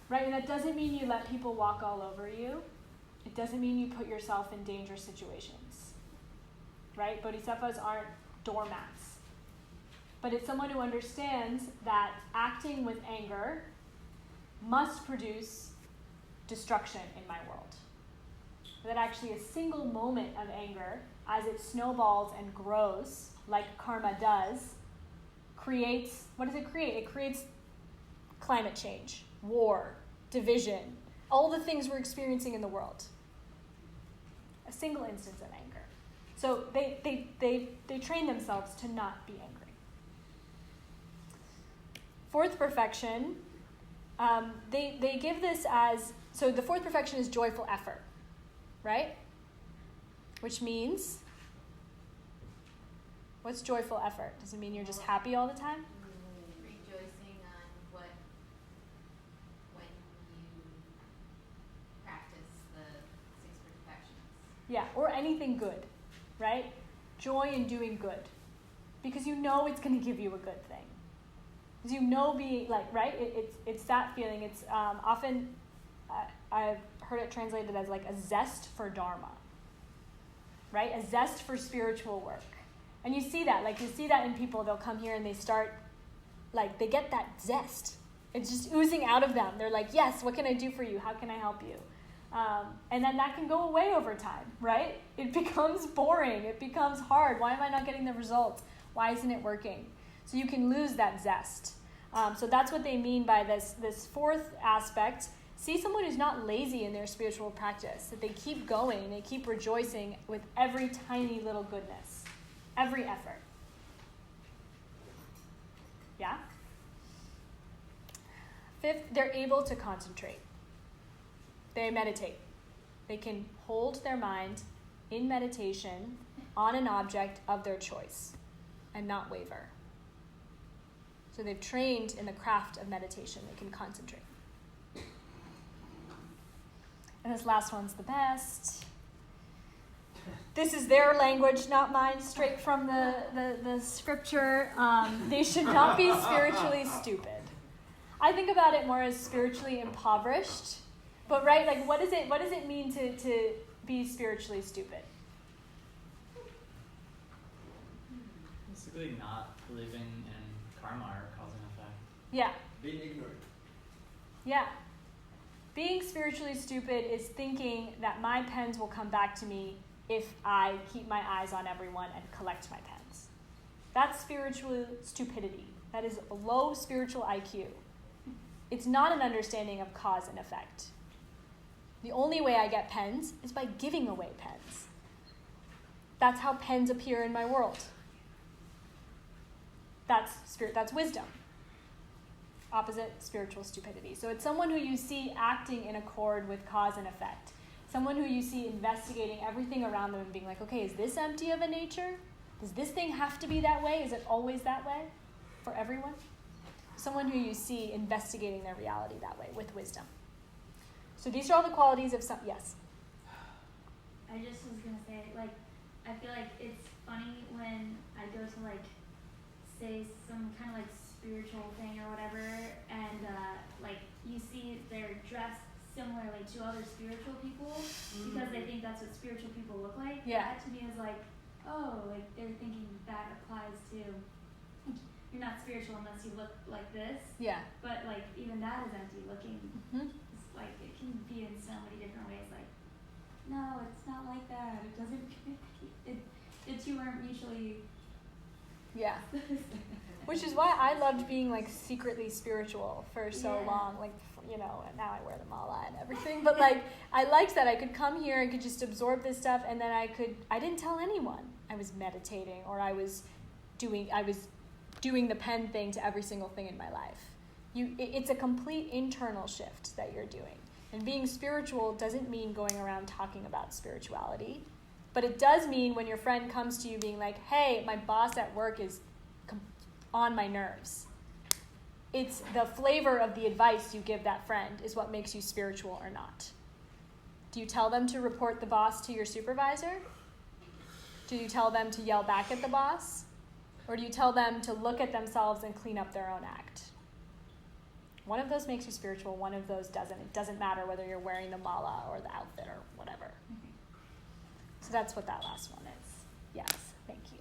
Right, and that doesn't mean you let people walk all over you. It doesn't mean you put yourself in dangerous situations. Right? Bodhisattvas aren't doormats. But it's someone who understands that acting with anger must produce destruction in my world. That actually a single moment of anger, as it snowballs and grows, like karma does, creates, what does it create? It creates climate change, war, division, all the things we're experiencing in the world. A single instance of anger. So they train themselves to not be angry. 4th perfection, they give this as, so the 4th perfection is joyful effort, right? Which means, what's joyful effort? Does it mean you're just happy all the time? Rejoicing on when you practice the 6 perfections. Yeah, or anything good, right? Joy in doing good. Because you know it's going to give you a good thing. Because you know being, like, right? It's that feeling. It's often, I've heard it translated as like a zest for dharma. Right? A zest for spiritual work. And you see that, like you see that in people, they'll come here and they start, like they get that zest. It's just oozing out of them. They're like, yes, what can I do for you? How can I help you? And then that can go away over time, right? It becomes boring. It becomes hard. Why am I not getting the results? Why isn't it working? So you can lose that zest. So that's what they mean by this 4th aspect. See someone who's not lazy in their spiritual practice, that they keep going, they keep rejoicing with every tiny little goodness, every effort. Yeah? 5th, they're able to concentrate. They meditate. They can hold their mind in meditation on an object of their choice and not waver. So they've trained in the craft of meditation. They can concentrate. And this last one's the best. This is their language, not mine, straight from the scripture. They should not be spiritually stupid. I think about it more as spiritually impoverished. But right, like what does it mean to be spiritually stupid? Basically not believing in karma or cause and effect. Yeah. Being ignorant. Yeah. Being spiritually stupid is thinking that my pens will come back to me if I keep my eyes on everyone and collect my pens. That's spiritual stupidity. That is a low spiritual IQ. It's not an understanding of cause and effect. The only way I get pens is by giving away pens. That's how pens appear in my world. That's wisdom. Opposite spiritual stupidity. So it's someone who you see acting in accord with cause and effect. Someone who you see investigating everything around them and being like, okay, is this empty of a nature? Does this thing have to be that way? Is it always that way for everyone? Someone who you see investigating their reality that way with wisdom. So these are all the qualities of some, yes? I just was going to say, like, I feel like it's funny when I go to, like, say some kind of, like, spiritual thing or whatever, and like you see they're dressed similarly to other spiritual people because they think that's what spiritual people look like. Yeah. That to me is like, oh, like they're thinking that applies to, you're not spiritual unless you look like this. Yeah. But like even that is empty looking. Mm-hmm. It's like it can be in so many different ways. Like, no, it's not like that. It doesn't. The two aren't mutually. Yeah. Which is why I loved being like secretly spiritual for so long. Like, you know, and now I wear the mala and everything. But like, I liked that I could come here and could just absorb this stuff, and then I didn't tell anyone I was meditating or I was doing the pen thing to every single thing in my life. It's a complete internal shift that you're doing. And being spiritual doesn't mean going around talking about spirituality. But it does mean when your friend comes to you being like, hey, my boss at work is on my nerves. It's the flavor of the advice you give that friend is what makes you spiritual or not. Do you tell them to report the boss to your supervisor? Do you tell them to yell back at the boss? Or do you tell them to look at themselves and clean up their own act? One of those makes you spiritual, one of those doesn't. It doesn't matter whether you're wearing the mala or the outfit or whatever. Mm-hmm. So that's what that last one is. Yes, thank you.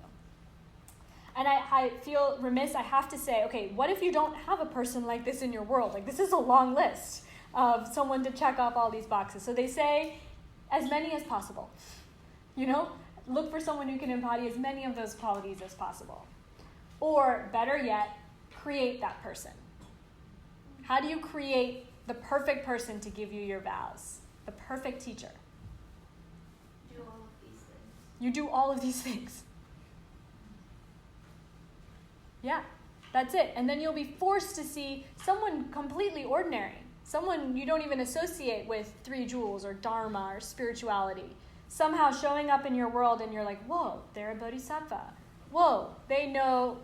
And I feel remiss, I have to say, okay, what if you don't have a person like this in your world? Like, this is a long list of someone to check off all these boxes. So they say as many as possible. You know, look for someone who can embody as many of those qualities as possible. Or, better yet, create that person. How do you create the perfect person to give you your vows? The perfect teacher. Do all of these things. You do all of these things. Yeah, that's it. And then you'll be forced to see someone completely ordinary, someone you don't even associate with 3 jewels or dharma or spirituality, somehow showing up in your world and you're like, whoa, they're a bodhisattva. Whoa, they know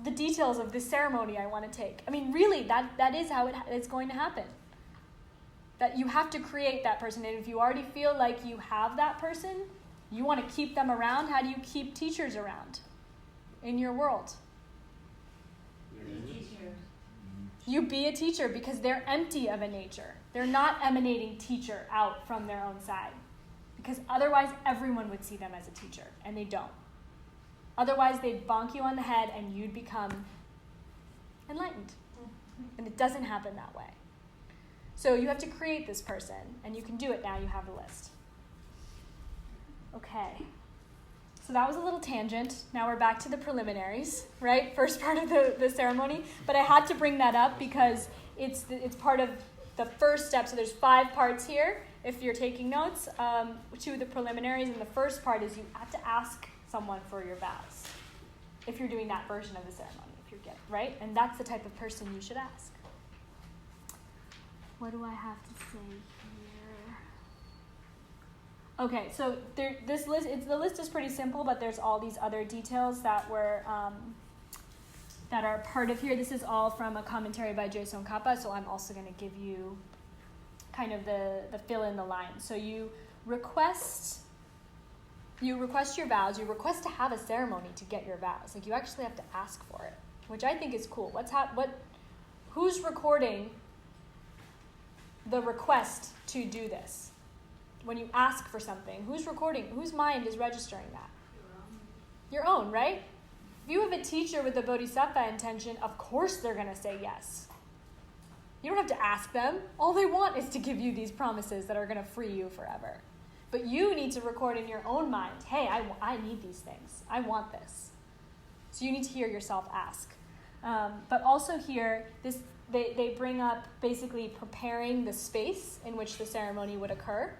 the details of this ceremony I want to take. I mean, really, that is how it's going to happen. That you have to create that person. And if you already feel like you have that person, you want to keep them around. How do you keep teachers around in your world? You be a teacher because they're empty of a nature. They're not emanating teacher out from their own side. Because otherwise everyone would see them as a teacher, and they don't. Otherwise they'd bonk you on the head and you'd become enlightened. And it doesn't happen that way. So you have to create this person, and you can do it now. You have the list. Okay. So that was a little tangent. Now we're back to the preliminaries, right? First part of the ceremony. But I had to bring that up because it's part of the first step. So there's 5 parts here, if you're taking notes, to the preliminaries. And the first part is you have to ask someone for your vows, if you're doing that version of the ceremony, if you're getting, right? And that's the type of person you should ask. What do I have to say here? Okay, so the list is pretty simple, but there's all these other details that that are part of here. This is all from a commentary by Je Tsongkapa, so I'm also going to give you kind of the fill in the line. So you request your vows. You request to have a ceremony to get your vows. Like, you actually have to ask for it, which I think is cool. Who's recording the request to do this? When you ask for something, who's recording? Whose mind is registering that? Your own, right? If you have a teacher with the Bodhisattva intention, of course they're going to say yes. You don't have to ask them. All they want is to give you these promises that are going to free you forever. But you need to record in your own mind, hey, I need these things. I want this. So you need to hear yourself ask. But also here, they bring up basically preparing the space in which the ceremony would occur.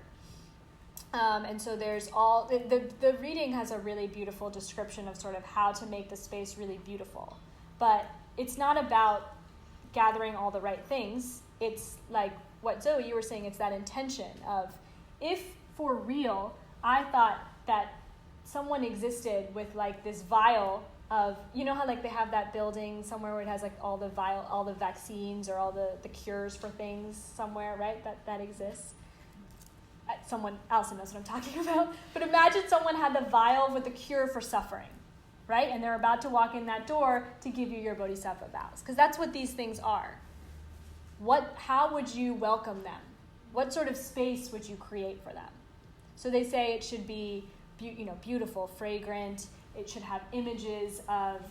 And so there's the reading has a really beautiful description of sort of how to make the space really beautiful. But it's not about gathering all the right things. It's like what Zoe, you were saying, it's that intention of, if for real, I thought that someone existed with like this vial of, you know how like they have that building somewhere where it has like all the vaccines or all the cures for things somewhere, right? That exists. Someone else knows what I'm talking about. But imagine someone had the vial with the cure for suffering. right? And they're about to walk in that door to give you your Bodhisattva vows. Because that's what these things are. How would you welcome them? What sort of space would you create for them? So they say it should be beautiful, fragrant. It should have images of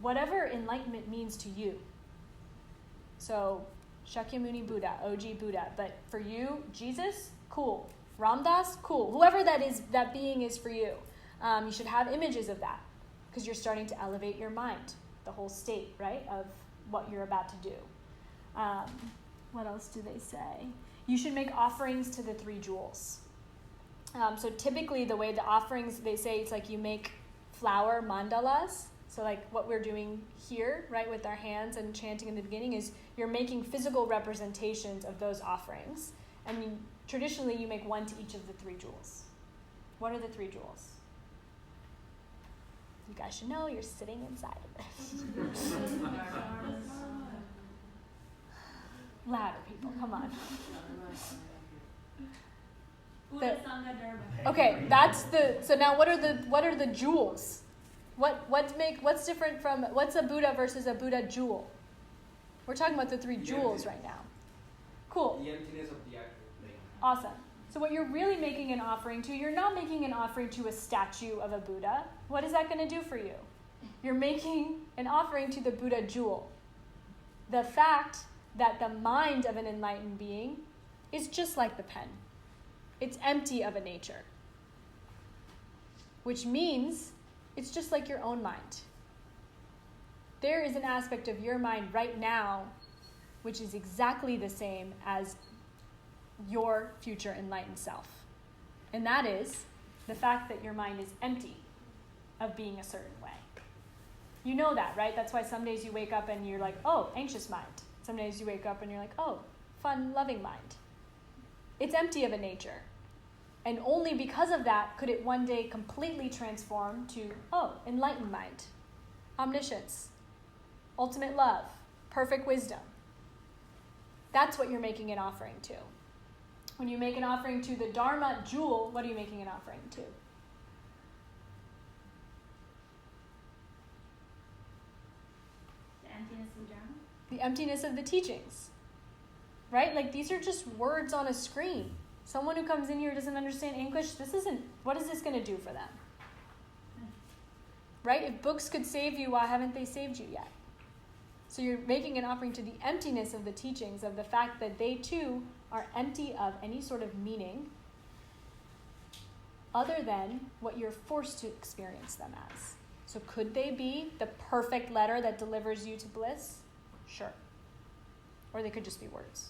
whatever enlightenment means to you. So Shakyamuni Buddha, OG Buddha. But for you, Jesus, cool. Ramdas, cool. Whoever that being is for you. You should have images of that because you're starting to elevate your mind, the whole state, right, of what you're about to do. What else do they say? You should make offerings to the 3 jewels. So typically the way the offerings, they say it's like you make flower mandalas. So like what we're doing here, right, with our hands and chanting in the beginning is you're making physical representations of those offerings. And traditionally you make one to each of the 3 jewels. What are the 3 jewels? You guys should know you're sitting inside of this. Louder, people, come on. Okay, so now what are the jewels? What's different from, what's a Buddha versus a Buddha jewel? We're talking about the 3 jewels right now. Cool. The emptiness of the actual thing. Awesome. So what you're really making an offering to, you're not making an offering to a statue of a Buddha. What is that going to do for you? You're making an offering to the Buddha jewel. The fact that the mind of an enlightened being is just like the pen. It's empty of a nature. Which means it's just like your own mind. There is an aspect of your mind right now which is exactly the same as your future enlightened self. And that is the fact that your mind is empty of being a certain way. You know that, right? That's why some days you wake up and you're like, oh, anxious mind. Some days you wake up and you're like, oh, fun, loving mind. It's empty of a nature. And only because of that could it one day completely transform to, oh, enlightened mind, omniscience, ultimate love, perfect wisdom. That's what you're making an offering to. When you make an offering to the Dharma jewel, what are you making an offering to? The emptiness of the Dharma? The emptiness of the teachings. Right? Like these are just words on a screen. Someone who comes in here who doesn't understand English, what is this going to do for them? Right? If books could save you, why haven't they saved you yet? So you're making an offering to the emptiness of the teachings, of the fact that they too are empty of any sort of meaning other than what you're forced to experience them as. So could they be the perfect letter that delivers you to bliss? Sure. Or they could just be words.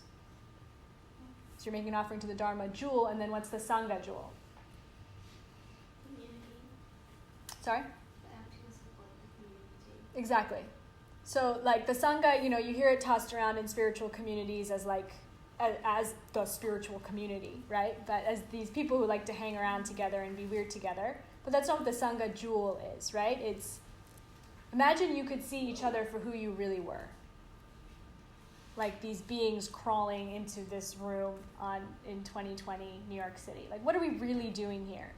So you're making an offering to the Dharma jewel, and then what's the Sangha jewel? Community. Sorry? The emptiness of the community. Exactly. So like the Sangha, you hear it tossed around in spiritual communities as as the spiritual community, right? But as these people who like to hang around together and be weird together. But that's not what the Sangha jewel is, right? Imagine you could see each other for who you really were. Like these beings crawling into this room in 2020 New York City. Like, what are we really doing here?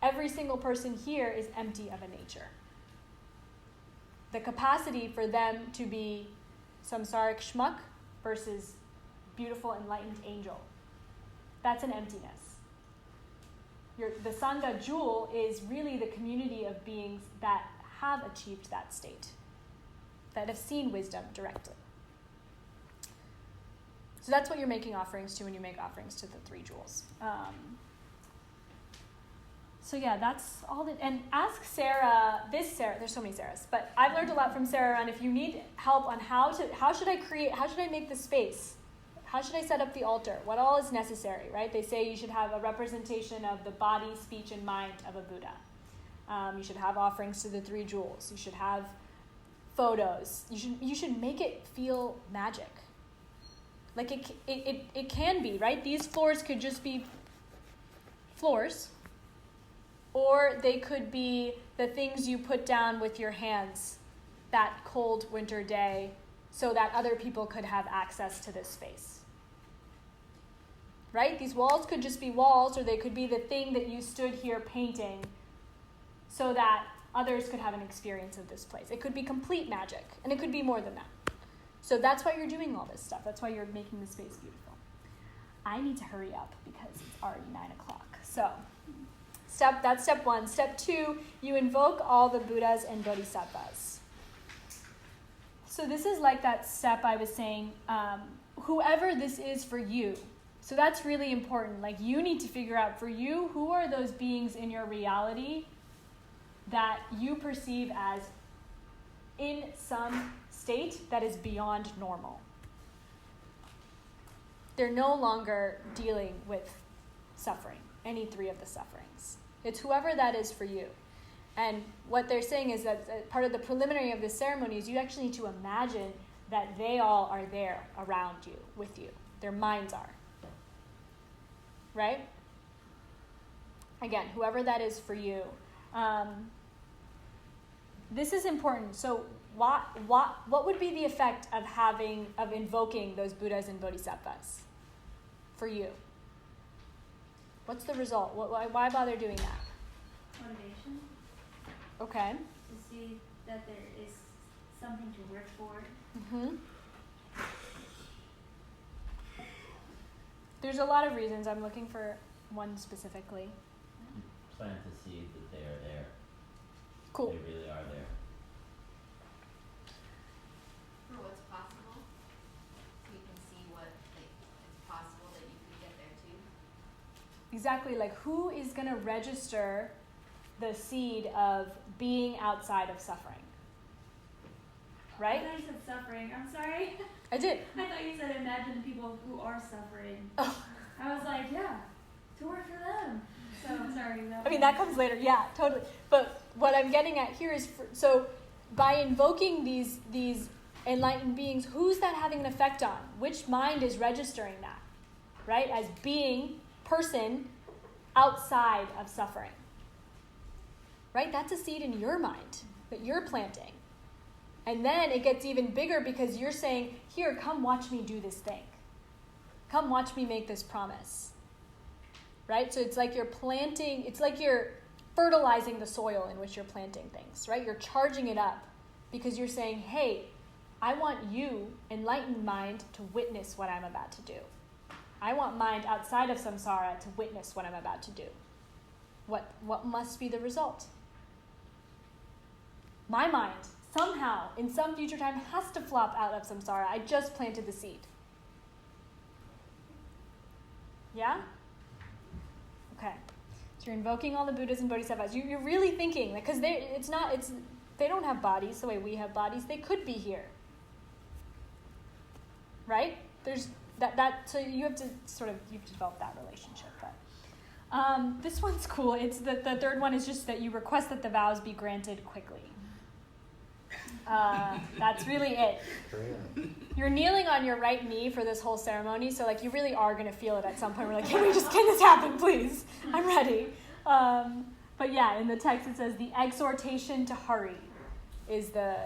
Every single person here is empty of a nature. The capacity for them to be samsaric schmuck versus beautiful enlightened angel. That's an emptiness. The Sangha jewel is really the community of beings that have achieved that state, that have seen wisdom directly. So that's what you're making offerings to when you make offerings to the 3 jewels. So yeah, that's all and ask Sarah, there's so many Sarahs, but I've learned a lot from Sarah on if you need help on how should I make the space? How should I set up the altar? What all is necessary, right? They say you should have a representation of the body, speech, and mind of a Buddha. You should have offerings to the 3 jewels. You should have photos. You should make it feel magic. Like it can be, right? These floors could just be floors, or they could be the things you put down with your hands that cold winter day so that other people could have access to this space. Right? These walls could just be walls, or they could be the thing that you stood here painting so that others could have an experience of this place. It could be complete magic, and it could be more than that. So that's why you're doing all this stuff. That's why you're making the space beautiful. I need to hurry up because it's already 9 o'clock. So that's step 1. Step 2, you invoke all the Buddhas and Bodhisattvas. So this is like that step I was saying, whoever this is for you. So that's really important. Like, you need to figure out for you, who are those beings in your reality that you perceive as in some state that is beyond normal. They're no longer dealing with suffering, any 3 of the sufferings. It's whoever that is for you. And what they're saying is that part of the preliminary of this ceremony is you actually need to imagine that they all are there around you, with you. Their minds are. Right? Again, whoever that is for you. This is important. So what would be the effect of invoking those Buddhas and Bodhisattvas for you? What's the result? Why bother doing that? Motivation. Okay. To see that there is something to work for. Mm-hmm. There's a lot of reasons. I'm looking for one specifically. Plant the seed that they are there. Cool. They really are there. For what's possible, so you can see what it's possible that you could get there too. Exactly. Like, who is going to register the seed of being outside of suffering? Right? I thought you said suffering. I'm sorry. I did. I thought you said imagine people who are suffering. Oh. I was like, yeah, to work for them. So I'm sorry. I mean, that comes later. Yeah, totally. But what I'm getting at here is, so by invoking these enlightened beings, who's that having an effect on? Which mind is registering that? Right? As being person outside of suffering. Right? That's a seed in your mind that you're planting. And then it gets even bigger because you're saying, here, come watch me do this thing. Come watch me make this promise. Right? So it's like you're planting, it's like you're fertilizing the soil in which you're planting things, right? You're charging it up because you're saying, hey, I want you, enlightened mind, to witness what I'm about to do. I want mind outside of samsara to witness what I'm about to do. What must be the result? My mind, somehow, in some future time, has to flop out of samsara. I just planted the seed. Yeah? Okay. So you're invoking all the Buddhas and Bodhisattvas. You're really thinking, because they don't have bodies the way we have bodies. They could be here. Right? There's that so you have to develop that relationship. But this one's cool. It's the third one is just that you request that the vows be granted quickly. That's really it. You're kneeling on your right knee for this whole ceremony, so like you really are going to feel it at some point. We're like, can this happen, please? I'm ready. But yeah, in the text it says the exhortation to hurry is the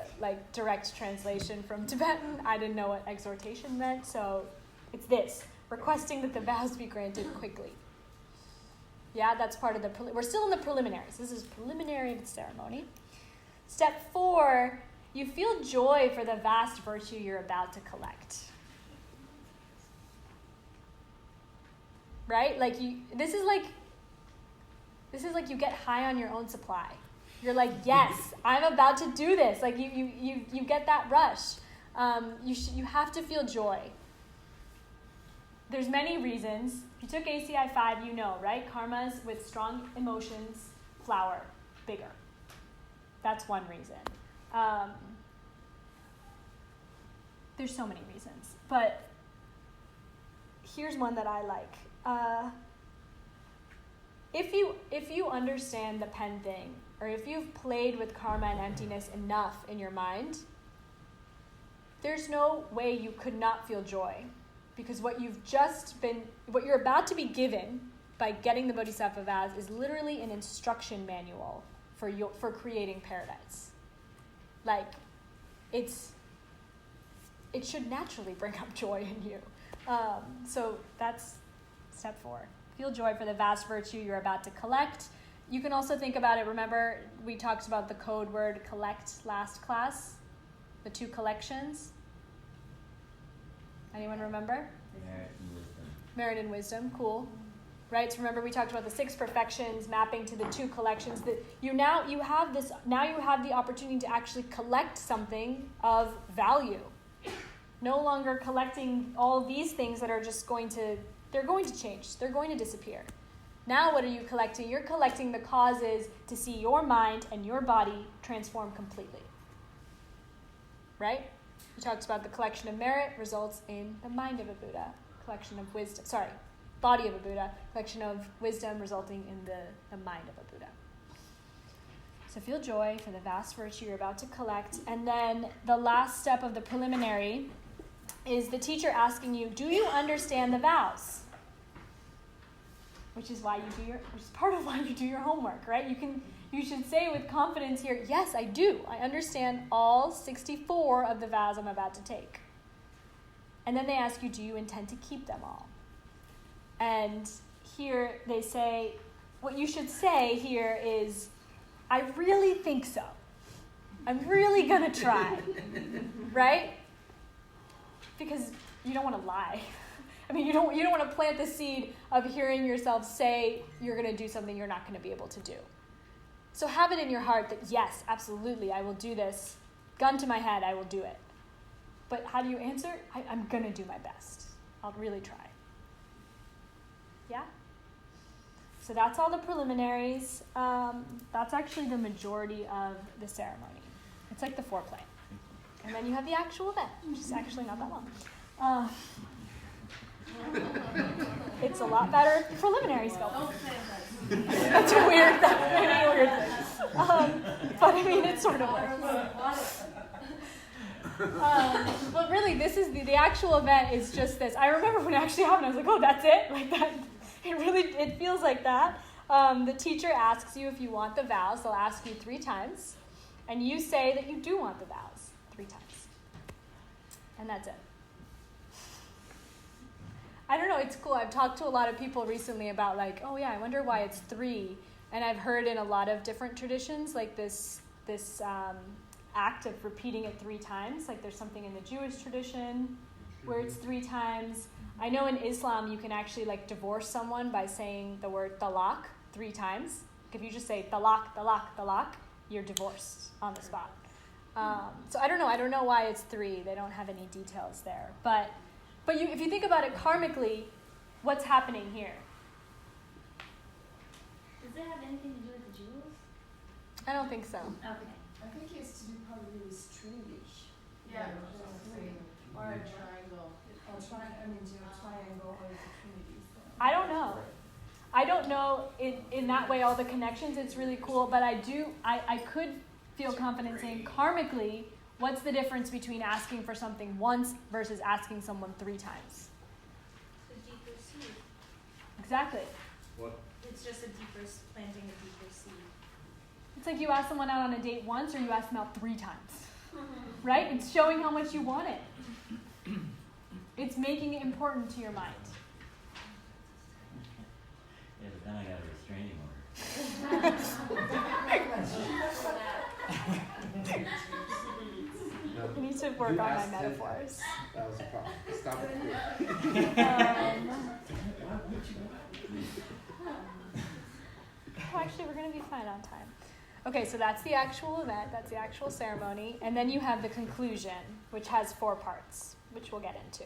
direct translation from Tibetan. I didn't know what exhortation meant, so it's this: requesting that the vows be granted quickly. Yeah, that's part of the. We're still in the preliminaries. This is preliminary of the ceremony. Step 4. You feel joy for the vast virtue you're about to collect. Right? This is like you get high on your own supply. You're like, yes, I'm about to do this. Like you get that rush. You have to feel joy. There's many reasons. If you took ACI7, you know, right? Karmas with strong emotions flower bigger. That's one reason. There's so many reasons, but here's one that I like. If you understand the pen thing, or if you've played with karma and emptiness enough in your mind, there's no way you could not feel joy, because what you're about to be given by getting the Bodhisattva vows is literally an instruction manual for creating paradise. It should naturally bring up joy in you. So that's step 4. Feel joy for the vast virtue you're about to collect. You can also think about it. Remember, we talked about the code word collect last class? The 2 collections? Anyone remember? Merit and wisdom. Merit and wisdom, cool. Right, so remember we talked about the 6 perfections mapping to the 2 collections. That you have the opportunity to actually collect something of value. No longer collecting all these things that are just they're going to change. They're going to disappear. Now what are you collecting? You're collecting the causes to see your mind and your body transform completely. Right? We talked about the collection of merit results in the mind of a Buddha. Collection of wisdom, body of a Buddha. Collection of wisdom resulting in the mind of a Buddha. So feel joy for the vast virtue you're about to collect. And then the last step of the preliminary is the teacher asking you, do you understand the vows? Which is part of why you do your homework, right? You should say with confidence here, yes, I do. I understand all 64 of the vows I'm about to take. And then they ask you, do you intend to keep them all? And here they say, what you should say here is, I really think so. I'm really going to try, right? Because you don't want to lie. I mean, you don't want to plant the seed of hearing yourself say you're going to do something you're not going to be able to do. So have it in your heart that, yes, absolutely, I will do this. Gun to my head, I will do it. But how do you answer? I'm going to do my best. I'll really try. Yeah? So that's all the preliminaries. That's actually the majority of the ceremony. It's like the foreplay. And then you have the actual event, which is actually not that long. It's a lot better. Preliminaries go. That's a weird thing. But I mean, it sort of works. But really, this is the actual event is just this. I remember when it actually happened, I was like, oh, that's it? Like that. It feels like that. The teacher asks you if you want the vows. They'll ask you 3 times. And you say that you do want the vows 3 times. And that's it. I don't know, it's cool. I've talked to a lot of people recently about like, oh yeah, I wonder why it's 3. And I've heard in a lot of different traditions, like this act of repeating it 3 times. Like there's something in the Jewish tradition where it's 3 times. I know in Islam you can actually like divorce someone by saying the word talaq 3 times. If you just say talaq, talaq, talaq, you're divorced on the spot. So I don't know why it's 3. They don't have any details there. But if you think about it karmically, what's happening here? Does it have anything to do with the jewels? I don't think so. Okay. I think it's to do probably with stringish. Yeah. Or a triangle. Triangle or the trinity. So. I don't know. I don't know in that way all the connections. It's really cool, but I could feel confident saying karmically, what's the difference between asking for something once versus asking someone 3 times? The deeper seed. Exactly. What? It's just planting a deeper seed. It's like you ask someone out on a date once or you ask them out 3 times. Right? It's showing how much you want it. It's making it important to your mind. Yeah, but then I got a restraining order. I need to work on my metaphors. That was a problem. Stop it. Actually, we're going to be fine on time. Okay, so that's the actual event. That's the actual ceremony. And then you have the conclusion, which has 4 parts, which we'll get into.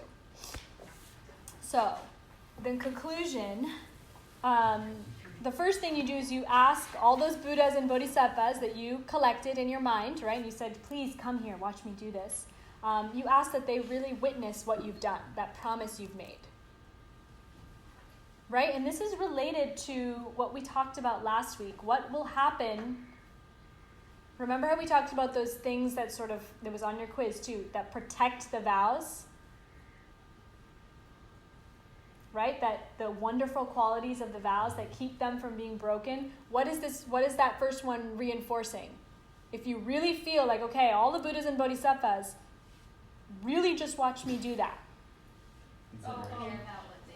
So, the conclusion, the first thing you do is you ask all those Buddhas and Bodhisattvas that you collected in your mind, right? And you said, please come here, watch me do this. You ask that they really witness what you've done, that promise you've made. Right? And this is related to what we talked about last week. What will happen? Remember how we talked about those things that that was on your quiz too, that protect the vows? Right? That the wonderful qualities of the vows that keep them from being broken. What is that first one reinforcing? If you really feel like, okay, all the Buddhas and Bodhisattvas, really just watch me do that.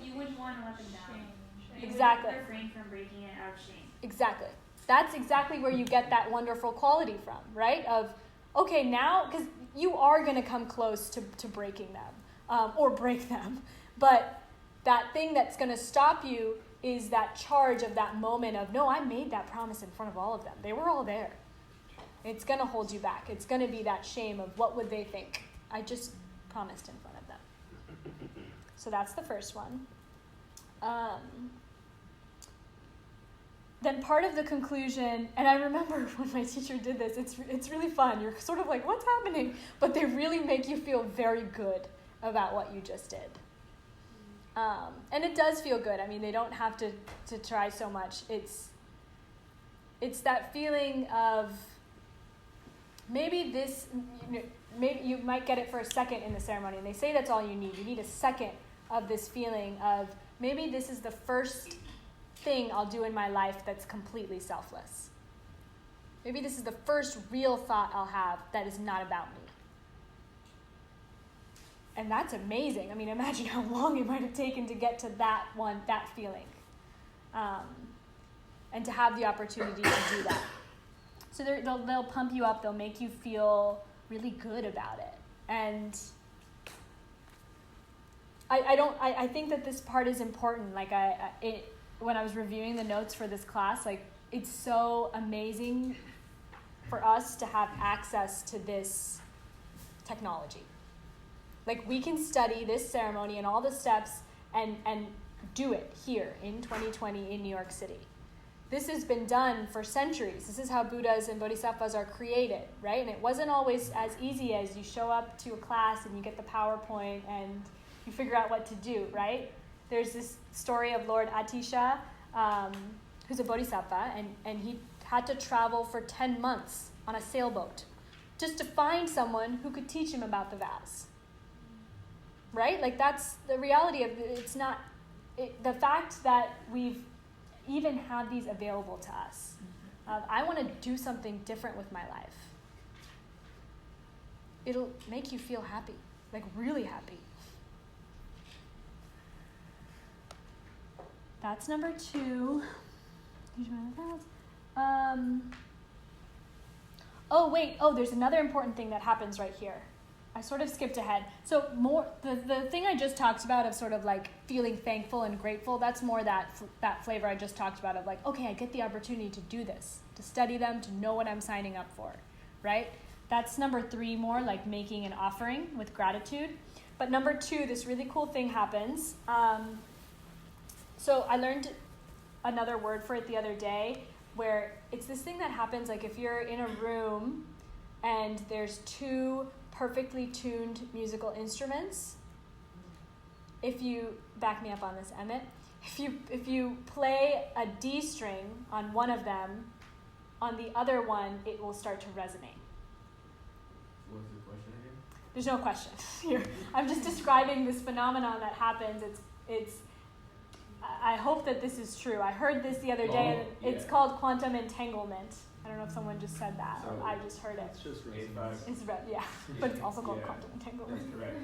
You wouldn't want to let them down. You Exactly. would refrain from breaking it out of shame. Exactly. That's exactly where you get that wonderful quality from, right? Of, okay, now, because you are going to come close to breaking them, or break them, but that thing that's going to stop you is that charge of that moment of, no, I made that promise in front of all of them. They were all there. It's going to hold you back. It's going to be that shame of what would they think? I just promised in front of them. So that's the first one. Then part of the conclusion, and I remember when my teacher did this, it's really fun. You're sort of like, what's happening? But they really make you feel very good about what you just did. And it does feel good. I mean, they don't have to try so much. It's that feeling of maybe this, maybe you might get it for a second in the ceremony, and they say that's all you need. You need a second of this feeling of maybe this is the first thing I'll do in my life that's completely selfless. Maybe this is the first real thought I'll have that is not about me. And that's amazing. I mean, imagine how long it might have taken to get to that feeling. And to have the opportunity to do that. So they'll pump you up, they'll make you feel really good about it. And I think that this part is important. Like when I was reviewing the notes for this class, like it's so amazing for us to have access to this technology. Like we can study this ceremony and all the steps and do it here in 2020 in New York City. This has been done for centuries. This is how Buddhas and Bodhisattvas are created, right? And it wasn't always as easy as you show up to a class and you get the PowerPoint and you figure out what to do, right? There's this story of Lord Atisha, who's a bodhisattva, and he had to travel for 10 months on a sailboat just to find someone who could teach him about the vows. Right? Like that's the reality of it's not, the fact that we've even had these available to us. I want to do something different with my life. It'll make you feel happy, like really happy. That's number 2. There's another important thing that happens right here. I sort of skipped ahead. So the thing I just talked about of sort of like feeling thankful and grateful, that's more that flavor I just talked about of like, okay, I get the opportunity to do this, to study them, to know what I'm signing up for, right? That's number 3 more, like making an offering with gratitude. But number 2, this really cool thing happens. So I learned another word for it the other day where it's this thing that happens like if you're in a room and there's 2 perfectly tuned musical instruments. If you back me up on this, Emmett, if you play a D string on one of them, on the other one it will start to resonate. What's the question again? There's no question here. I'm just describing this phenomenon that happens. It's. I hope that this is true. I heard this the other day, and it's called quantum entanglement. I don't know if someone just said that. So I just heard it. It's just But it's also called quantum entanglement. That's correct.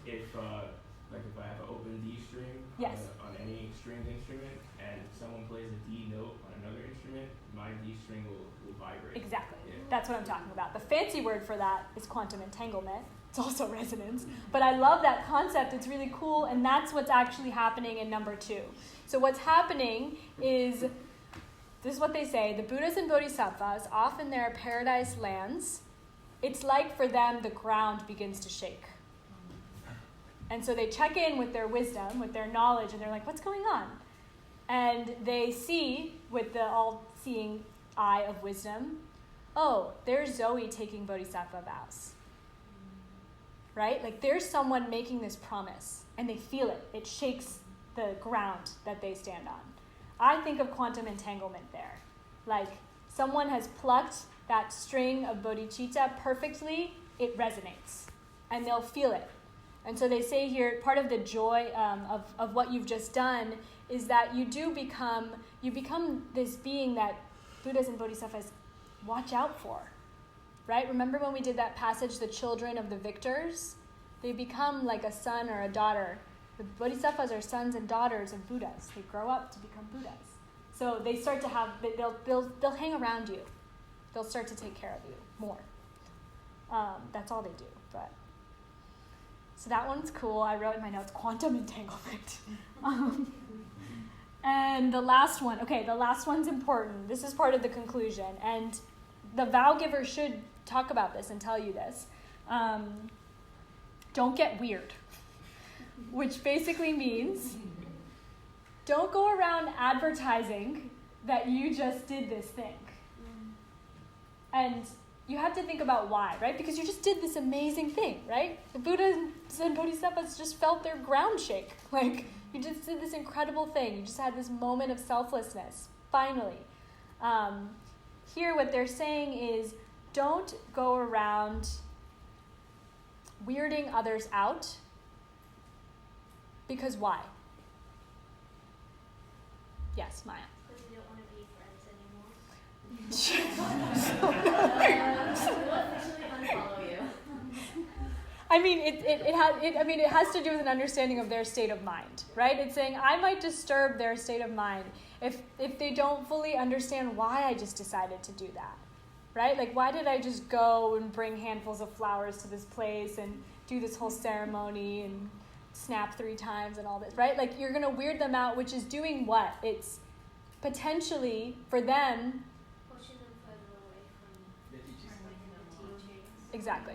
If I have an open D string on any stringed instrument, and someone plays a D note on another instrument, my D string will vibrate. Exactly. Yeah. That's what I'm talking about. The fancy word for that is quantum entanglement. It's also resonance. But I love that concept. It's really cool, and that's what's actually happening in number 2. So what's happening is, this is what they say, the Buddhas and Bodhisattvas, off in their paradise lands, it's like for them the ground begins to shake. And so they check in with their wisdom, with their knowledge, and they're like, what's going on? And they see, with the all-seeing eye of wisdom, oh, there's Zoe taking Bodhisattva vows. Right? Like there's someone making this promise, and they feel it. It shakes the ground that they stand on. I think of quantum entanglement there. Like someone has plucked that string of bodhicitta perfectly, it resonates, and they'll feel it. And so they say here, part of the joy of what you've just done is that you become this being that Buddhas and Bodhisattvas watch out for. Right? Remember when we did that passage, the children of the victors? They become like a son or a daughter. The Bodhisattvas are sons and daughters of Buddhas. They grow up to become Buddhas. So they start to have, they'll hang around you. They'll start to take care of you more. That's all they do. But so that one's cool. I wrote in my notes, quantum entanglement. And the last one, the last one's important. This is part of the conclusion. And the vow giver should talk about this and tell you this. Don't get weird, which basically means don't go around advertising that you just did this thing. And you have to think about why, right? Because you just did this amazing thing, right? The Buddha and Bodhisattvas just felt their ground shake. Like, you just did this incredible thing. You just had this moment of selflessness, finally. Here, what they're saying is, don't go around weirding others out, because why? Yes, Maya. Because you don't want to be friends anymore. We'll officially unfollow you. I mean, it has to do with an understanding of their state of mind, right? It's saying I might disturb their state of mind if they don't fully understand why I just decided to do that, right? Like, why did I just go and bring handfuls of flowers to this place and do this whole ceremony and snap 3 times and all this, right? Like, you're going to weird them out, which is doing what? It's potentially, for them... Pushing them further away from the teachings. Exactly.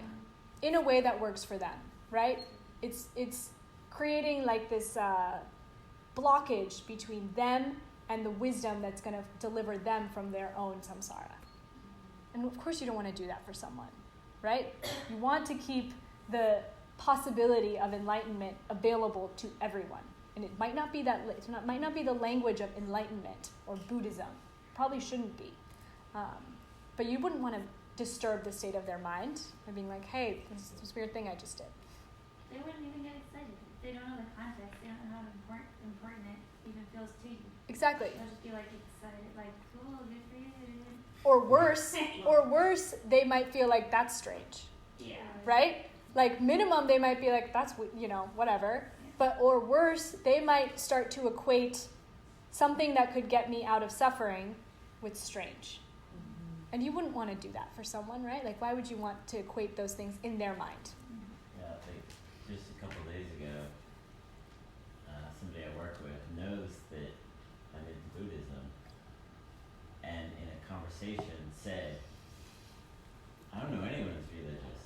In a way that works for them, right? It's creating like this blockage between them and the wisdom that's going to deliver them from their own samsara. And of course you don't want to do that for someone, right? You want to keep the possibility of enlightenment available to everyone. And it might not be might not be the language of enlightenment or Buddhism. Probably shouldn't be. But you wouldn't want to disturb the state of their mind by being like, hey, this weird thing I just did. They wouldn't even get excited. They don't know the context. They don't know how important it even feels to you. Exactly. They'll just be like excited, like, cool, good for you, dude. Or worse, they might feel like that's strange. Yeah. Right? Like, minimum, they might be like, that's, whatever. But, or worse, they might start to equate something that could get me out of suffering with strange. And you wouldn't want to do that for someone, right? Like, why would you want to equate those things in their mind? Yeah, I think just a couple of days ago, somebody I work with knows that I'm into Buddhism, and in a conversation said, I don't know anyone who's religious.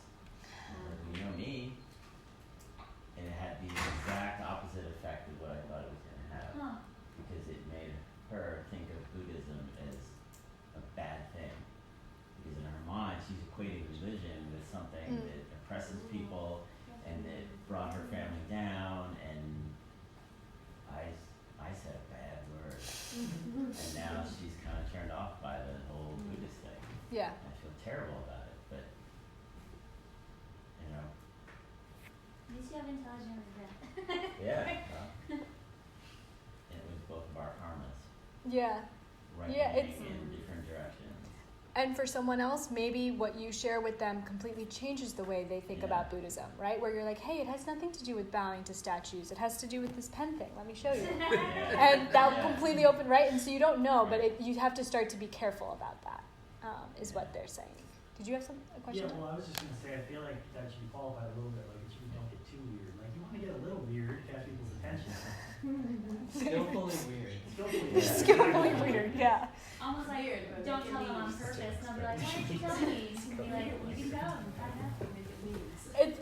You know me. And it had the exact opposite effect of what I thought it was going to have. Because it made her think of Buddhism as a bad thing. Because in her mind, she's equating religion with something that oppresses people and that brought her family down, and I said a bad word. And now she's kind of turned off by the whole Buddhist thing. Yeah. I feel terrible about it, but, At least you have intelligent regret. yeah. Well, it was both of our karmas. Yeah. It's in different directions. And for someone else, maybe what you share with them completely changes the way they think about Buddhism, right? Where you're like, hey, it has nothing to do with bowing to statues. It has to do with this pen thing. Let me show you. And that'll completely open, right? And so you don't know, but you have to start to be careful about that, is what they're saying. Did you have a question? Yeah, well, I was just going to say, I feel like that should be qualified a little bit, like it should don't get too weird. Like, you want to get a little weird to catch people's attention. Skillfully weird. Skillfully weird, yeah. Almost like, Weird, but don't make it tell them mean on purpose. And they'll be like, why didn't you tell me? You can be like, you can go and find out.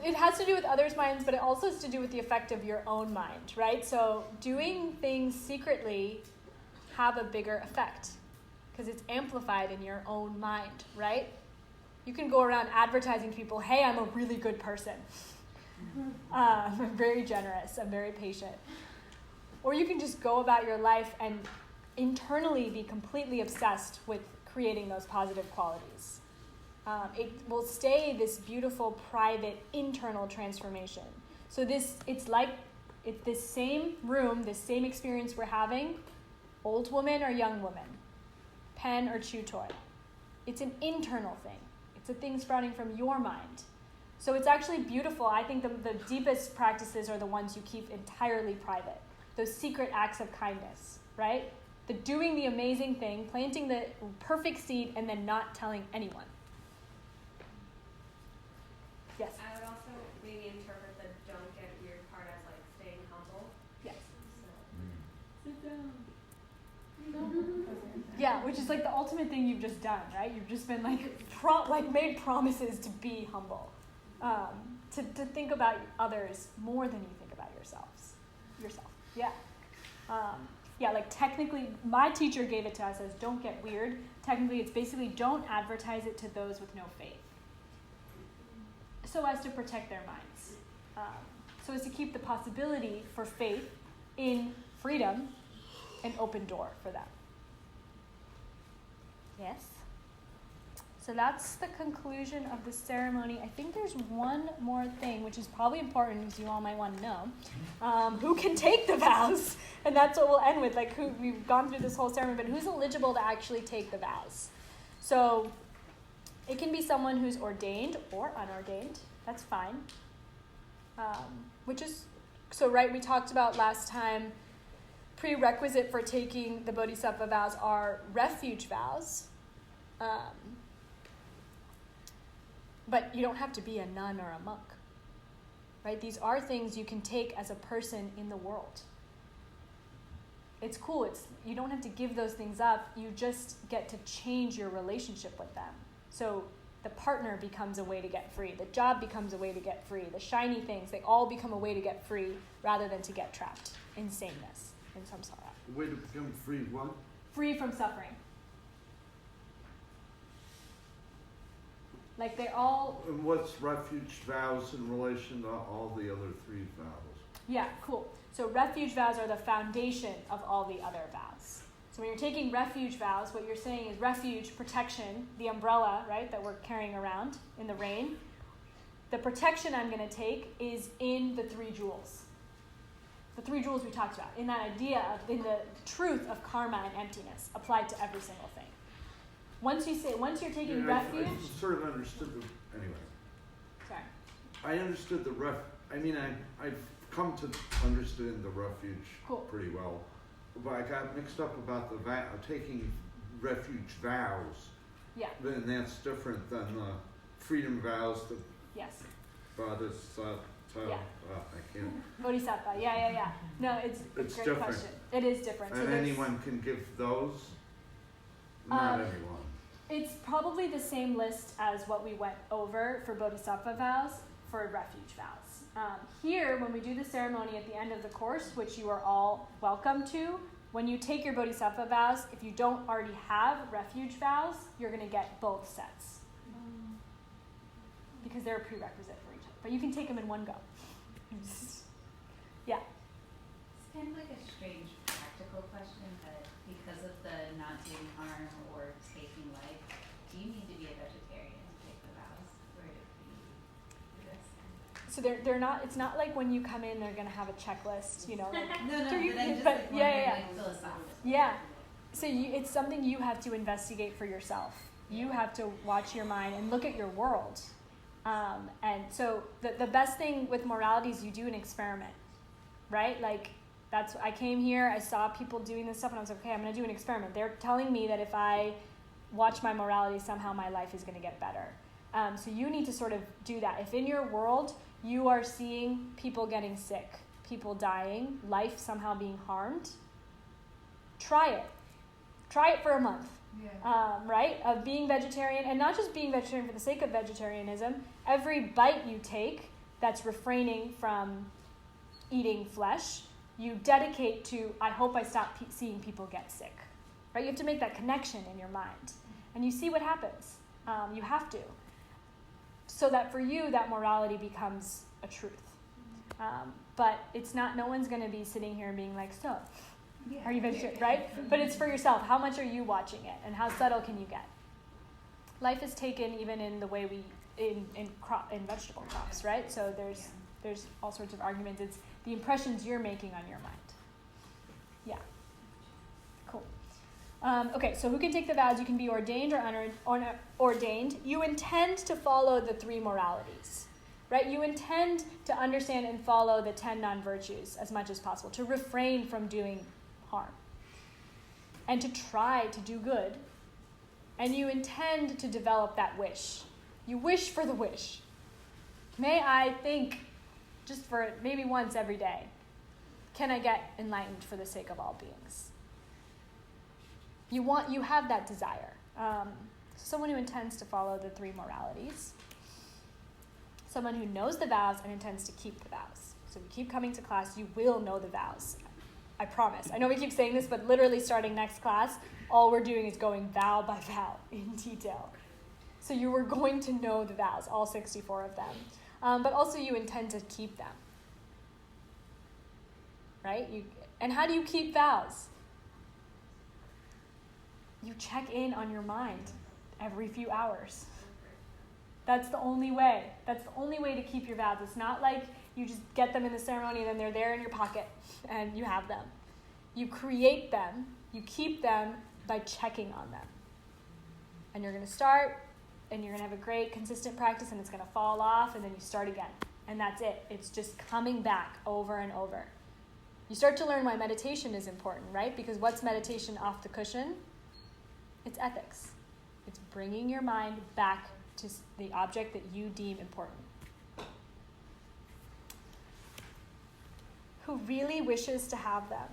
It has to do with others' minds, but it also has to do with the effect of your own mind, right? So doing things secretly have a bigger effect because it's amplified in your own mind, right? You can go around advertising to people, hey, I'm a really good person. I'm very generous. I'm very patient. Or you can just go about your life and internally be completely obsessed with creating those positive qualities. It will stay this beautiful, private, internal transformation. So it's this same room, this same experience we're having, old woman or young woman, pen or chew toy. It's an internal thing. It's a thing sprouting from your mind. So it's actually beautiful. I think the deepest practices are the ones you keep entirely private. Those secret acts of kindness, right? the doing the amazing thing, planting the perfect seed, and then not telling anyone. Yes? I would also maybe interpret the don't get weird part as like staying humble. Yes. Sit down. Yeah, which is like the ultimate thing you've just done, right? You've just been like made promises to be humble, to think about others more than you think about yourself. Yeah. Yeah, like technically, my teacher gave it to us as don't get weird. Technically, it's basically don't advertise it to those with no faith, so as to protect their minds, so as to keep the possibility for faith in freedom an open door for them. Yes? So that's the conclusion of the ceremony. I think there's one more thing, which is probably important because you all might want to know. Who can take the vows? And that's what we'll end with. Like, we've gone through this whole ceremony, but who's eligible to actually take the vows? So it can be someone who's ordained or unordained. That's fine. Right, we talked about last time, prerequisite for taking the Bodhisattva vows are refuge vows. But you don't have to be a nun or a monk, right? These are things you can take as a person in the world. It's cool. You don't have to give those things up. You just get to change your relationship with them. So the partner becomes a way to get free. The job becomes a way to get free. The shiny things, they all become a way to get free rather than to get trapped in sameness, in samsara. The way to become free what? Free from suffering. Like they all... And what's refuge vows in relation to all the other three vows? Yeah, cool. So refuge vows are the foundation of all the other vows. So when you're taking refuge vows, what you're saying is refuge, protection, the umbrella, right, that we're carrying around in the rain. The protection I'm going to take is in the 3 jewels. The 3 jewels we talked about, in that idea of, in the truth of karma and emptiness applied to every single thing. Once you're taking refuge... I sort of understood anyway. Sorry. I understood I've come to understand the refuge pretty well. But I got mixed up about the taking refuge vows. Yeah. And that's different than the freedom vows that Yes. Bodhisattva. Yeah. I can't. Bodhisattva, yeah. No, it's a great different. question. It is different. And so anyone can give those? Not anyone. It's probably the same list as what we went over for Bodhisattva vows, for refuge vows. Here, when we do the ceremony at the end of the course, which you are all welcome to, when you take your Bodhisattva vows, if you don't already have refuge vows, you're going to get both sets. Because they're a prerequisite for each other. But you can take them in one go. Yeah. It's kind of like a strange practical question, but because of the not doing harm or taking life, do you need to be a vegetarian to take the vows? Or do this? So they're not, it's not like when you come in, they're going to have a checklist, like. No, but I'm just but, like yeah. philosophically. Yeah. So it's something you have to investigate for yourself. You have to watch your mind and look at your world. And so the best thing with morality is you do an experiment, right? Like I came here, I saw people doing this stuff, and I was like, okay, I'm going to do an experiment. They're telling me that if I watch my morality, somehow my life is going to get better. So you need to sort of do that. If in your world you are seeing people getting sick, people dying, life somehow being harmed, try it. Try it for a month. Yeah. Right? Of being vegetarian, and not just being vegetarian for the sake of vegetarianism. Every bite you take that's refraining from eating flesh, you dedicate to, I hope I stop seeing people get sick. Right? You have to make that connection in your mind. And you see what happens. You have to. So that for you, that morality becomes a truth. But it's not, no one's going to be sitting here and being like, so... Yeah. Are you vegetarian, right? But it's for yourself. How much are you watching it, and how subtle can you get? Life is taken even in the way we in vegetable crops, right? So there's all sorts of arguments. It's the impressions you're making on your mind. Yeah. Cool. Okay, so who can take the vows? You can be ordained or unordained. You intend to follow the 3 moralities. Right? You intend to understand and follow the 10 non-virtues as much as possible, to refrain from doing harm. and to try to do good, and you intend to develop that wish. You wish for the wish. May I think, just for maybe once every day, can I get enlightened for the sake of all beings? You have that desire. Someone who intends to follow the 3 moralities. Someone who knows the vows and intends to keep the vows. So if you keep coming to class, you will know the vows. I promise. I know we keep saying this, but literally starting next class, all we're doing is going vow by vow in detail. So you are going to know the vows, all 64 of them. But also you intend to keep them. Right? And how do you keep vows? You check in on your mind every few hours. That's the only way. That's the only way to keep your vows. It's not like you just get them in the ceremony and then they're there in your pocket and you have them. You create them, you keep them by checking on them. And you're going to start and you're going to have a great consistent practice and it's going to fall off and then you start again. And that's it. It's just coming back over and over. You start to learn why meditation is important, right? Because what's meditation off the cushion? It's ethics. It's bringing your mind back to the object that you deem important. Who really wishes to have them?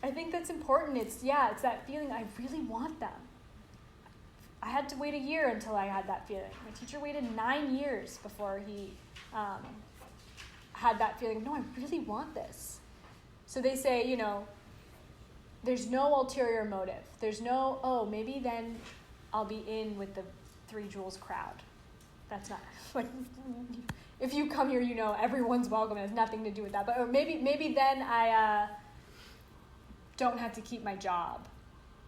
I think that's important. It's that feeling, I really want them. I had to wait a year until I had that feeling. My teacher waited 9 years before he had that feeling, no, I really want this. So they say, there's no ulterior motive. There's no, maybe then I'll be in with the 3 Jewels crowd. That's not, like, if you come here, everyone's welcome. It has nothing to do with that. But or maybe then I don't have to keep my job,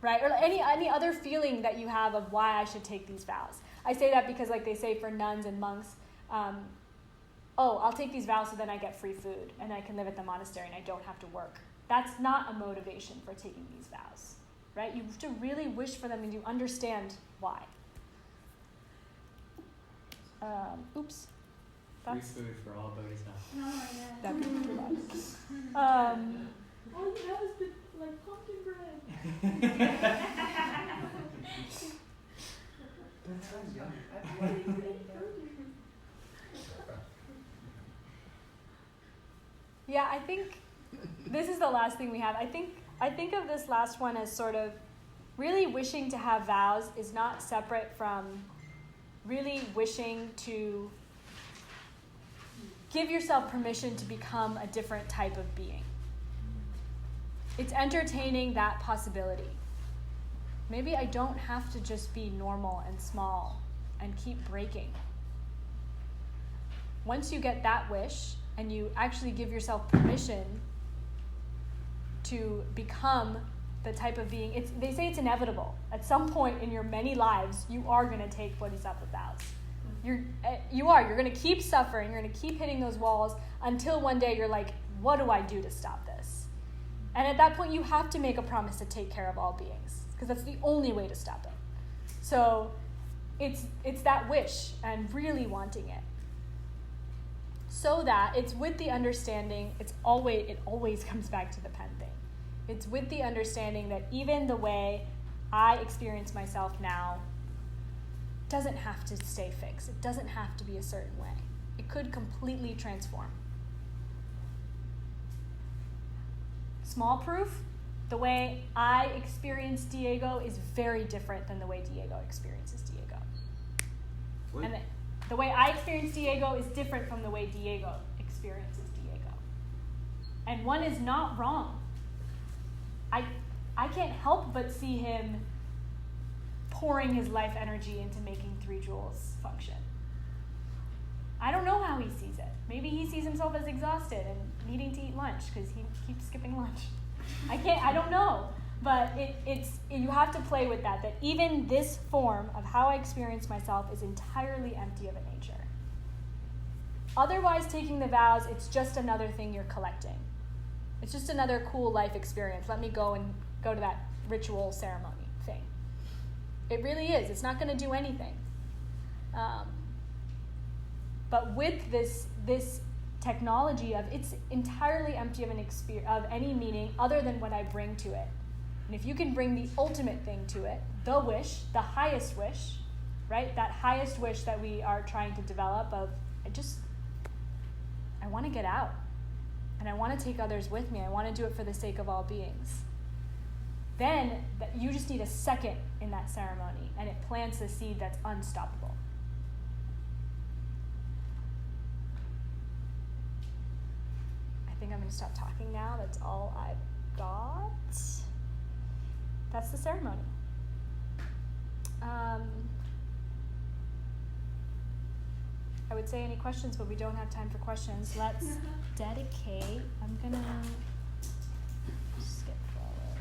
right? Or any other feeling that you have of why I should take these vows. I say that because, like they say for nuns and monks, I'll take these vows so then I get free food and I can live at the monastery and I don't have to work. That's not a motivation for taking these vows, right? You have to really wish for them and you understand why. Free food for all bodhisattvas. Oh my god. That'd be too loud. All you have is the pumpkin bread. Yeah, I think this is the last thing we have. I think of this last one as sort of really wishing to have vows is not separate from really wishing to give yourself permission to become a different type of being. It's entertaining that possibility. Maybe I don't have to just be normal and small and keep breaking. Once you get that wish and you actually give yourself permission to become the type of being, they say it's inevitable. At some point in your many lives, you are going to take Bodhisattva vows. You're going to keep suffering, you're going to keep hitting those walls until one day you're like, what do I do to stop this? And at that point, you have to make a promise to take care of all beings, because that's the only way to stop it. So it's that wish and really wanting it. So that it's with the understanding, it always comes back to the pen thing. It's with the understanding that even the way I experience myself now doesn't have to stay fixed. It doesn't have to be a certain way. It could completely transform. Small proof, the way I experience Diego is very different than the way Diego experiences Diego. What? And the way I experience Diego is different from the way Diego experiences Diego. And one is not wrong. I can't help but see him pouring his life energy into making 3 Jewels function. I don't know how he sees it. Maybe he sees himself as exhausted and needing to eat lunch because he keeps skipping lunch. I don't know. But you have to play with that even this form of how I experience myself is entirely empty of a nature. Otherwise, taking the vows, it's just another thing you're collecting. It's just another cool life experience. Let me go to that ritual ceremony thing. It really is. It's not going to do anything. But with this technology of it's entirely empty of of any meaning other than what I bring to it. And if you can bring the ultimate thing to it, the wish, the highest wish, right? That highest wish that we are trying to develop of, I want to get out. And I want to take others with me. I want to do it for the sake of all beings. Then you just need a second in that ceremony, and it plants a seed that's unstoppable. I think I'm going to stop talking now. That's all I've got. That's the ceremony. I would say any questions, but we don't have time for questions. Let's dedicate. I'm going to skip forward.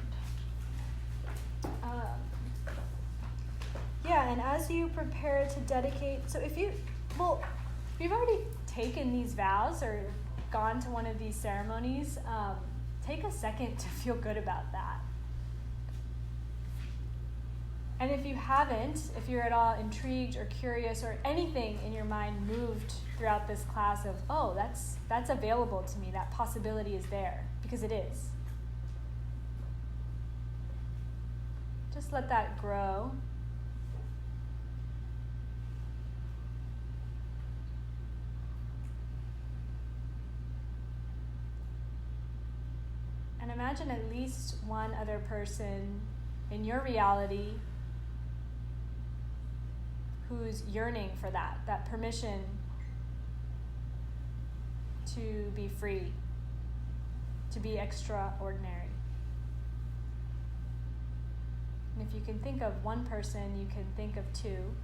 Yeah, and as you prepare to dedicate, so if you've already taken these vows or gone to one of these ceremonies, take a second to feel good about that. And if you haven't, if you're at all intrigued or curious or anything in your mind moved throughout this class of, oh, that's available to me, that possibility is there, because it is. Just let that grow. And imagine at least one other person in your reality who's yearning for that permission to be free, to be extraordinary. And if you can think of one person, you can think of two.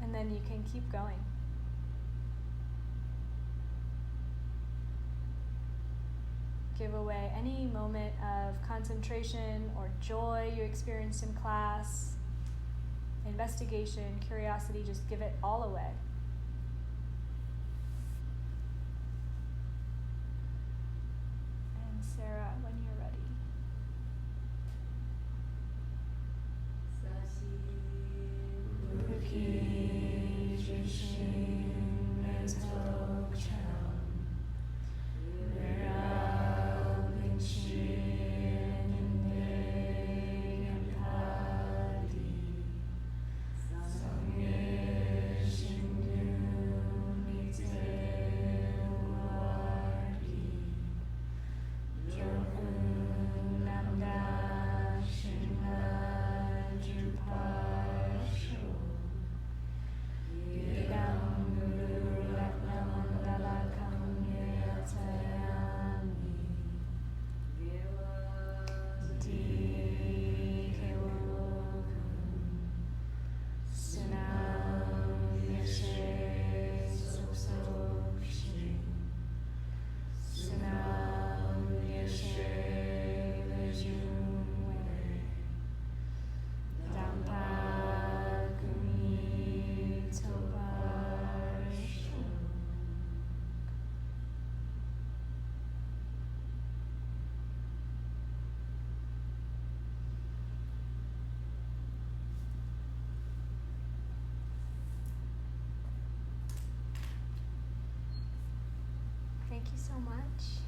And then you can keep going. Give away any moment of concentration or joy you experienced in class, investigation, curiosity, just give it all away. And Sarah, when you're ready. Thank you so much.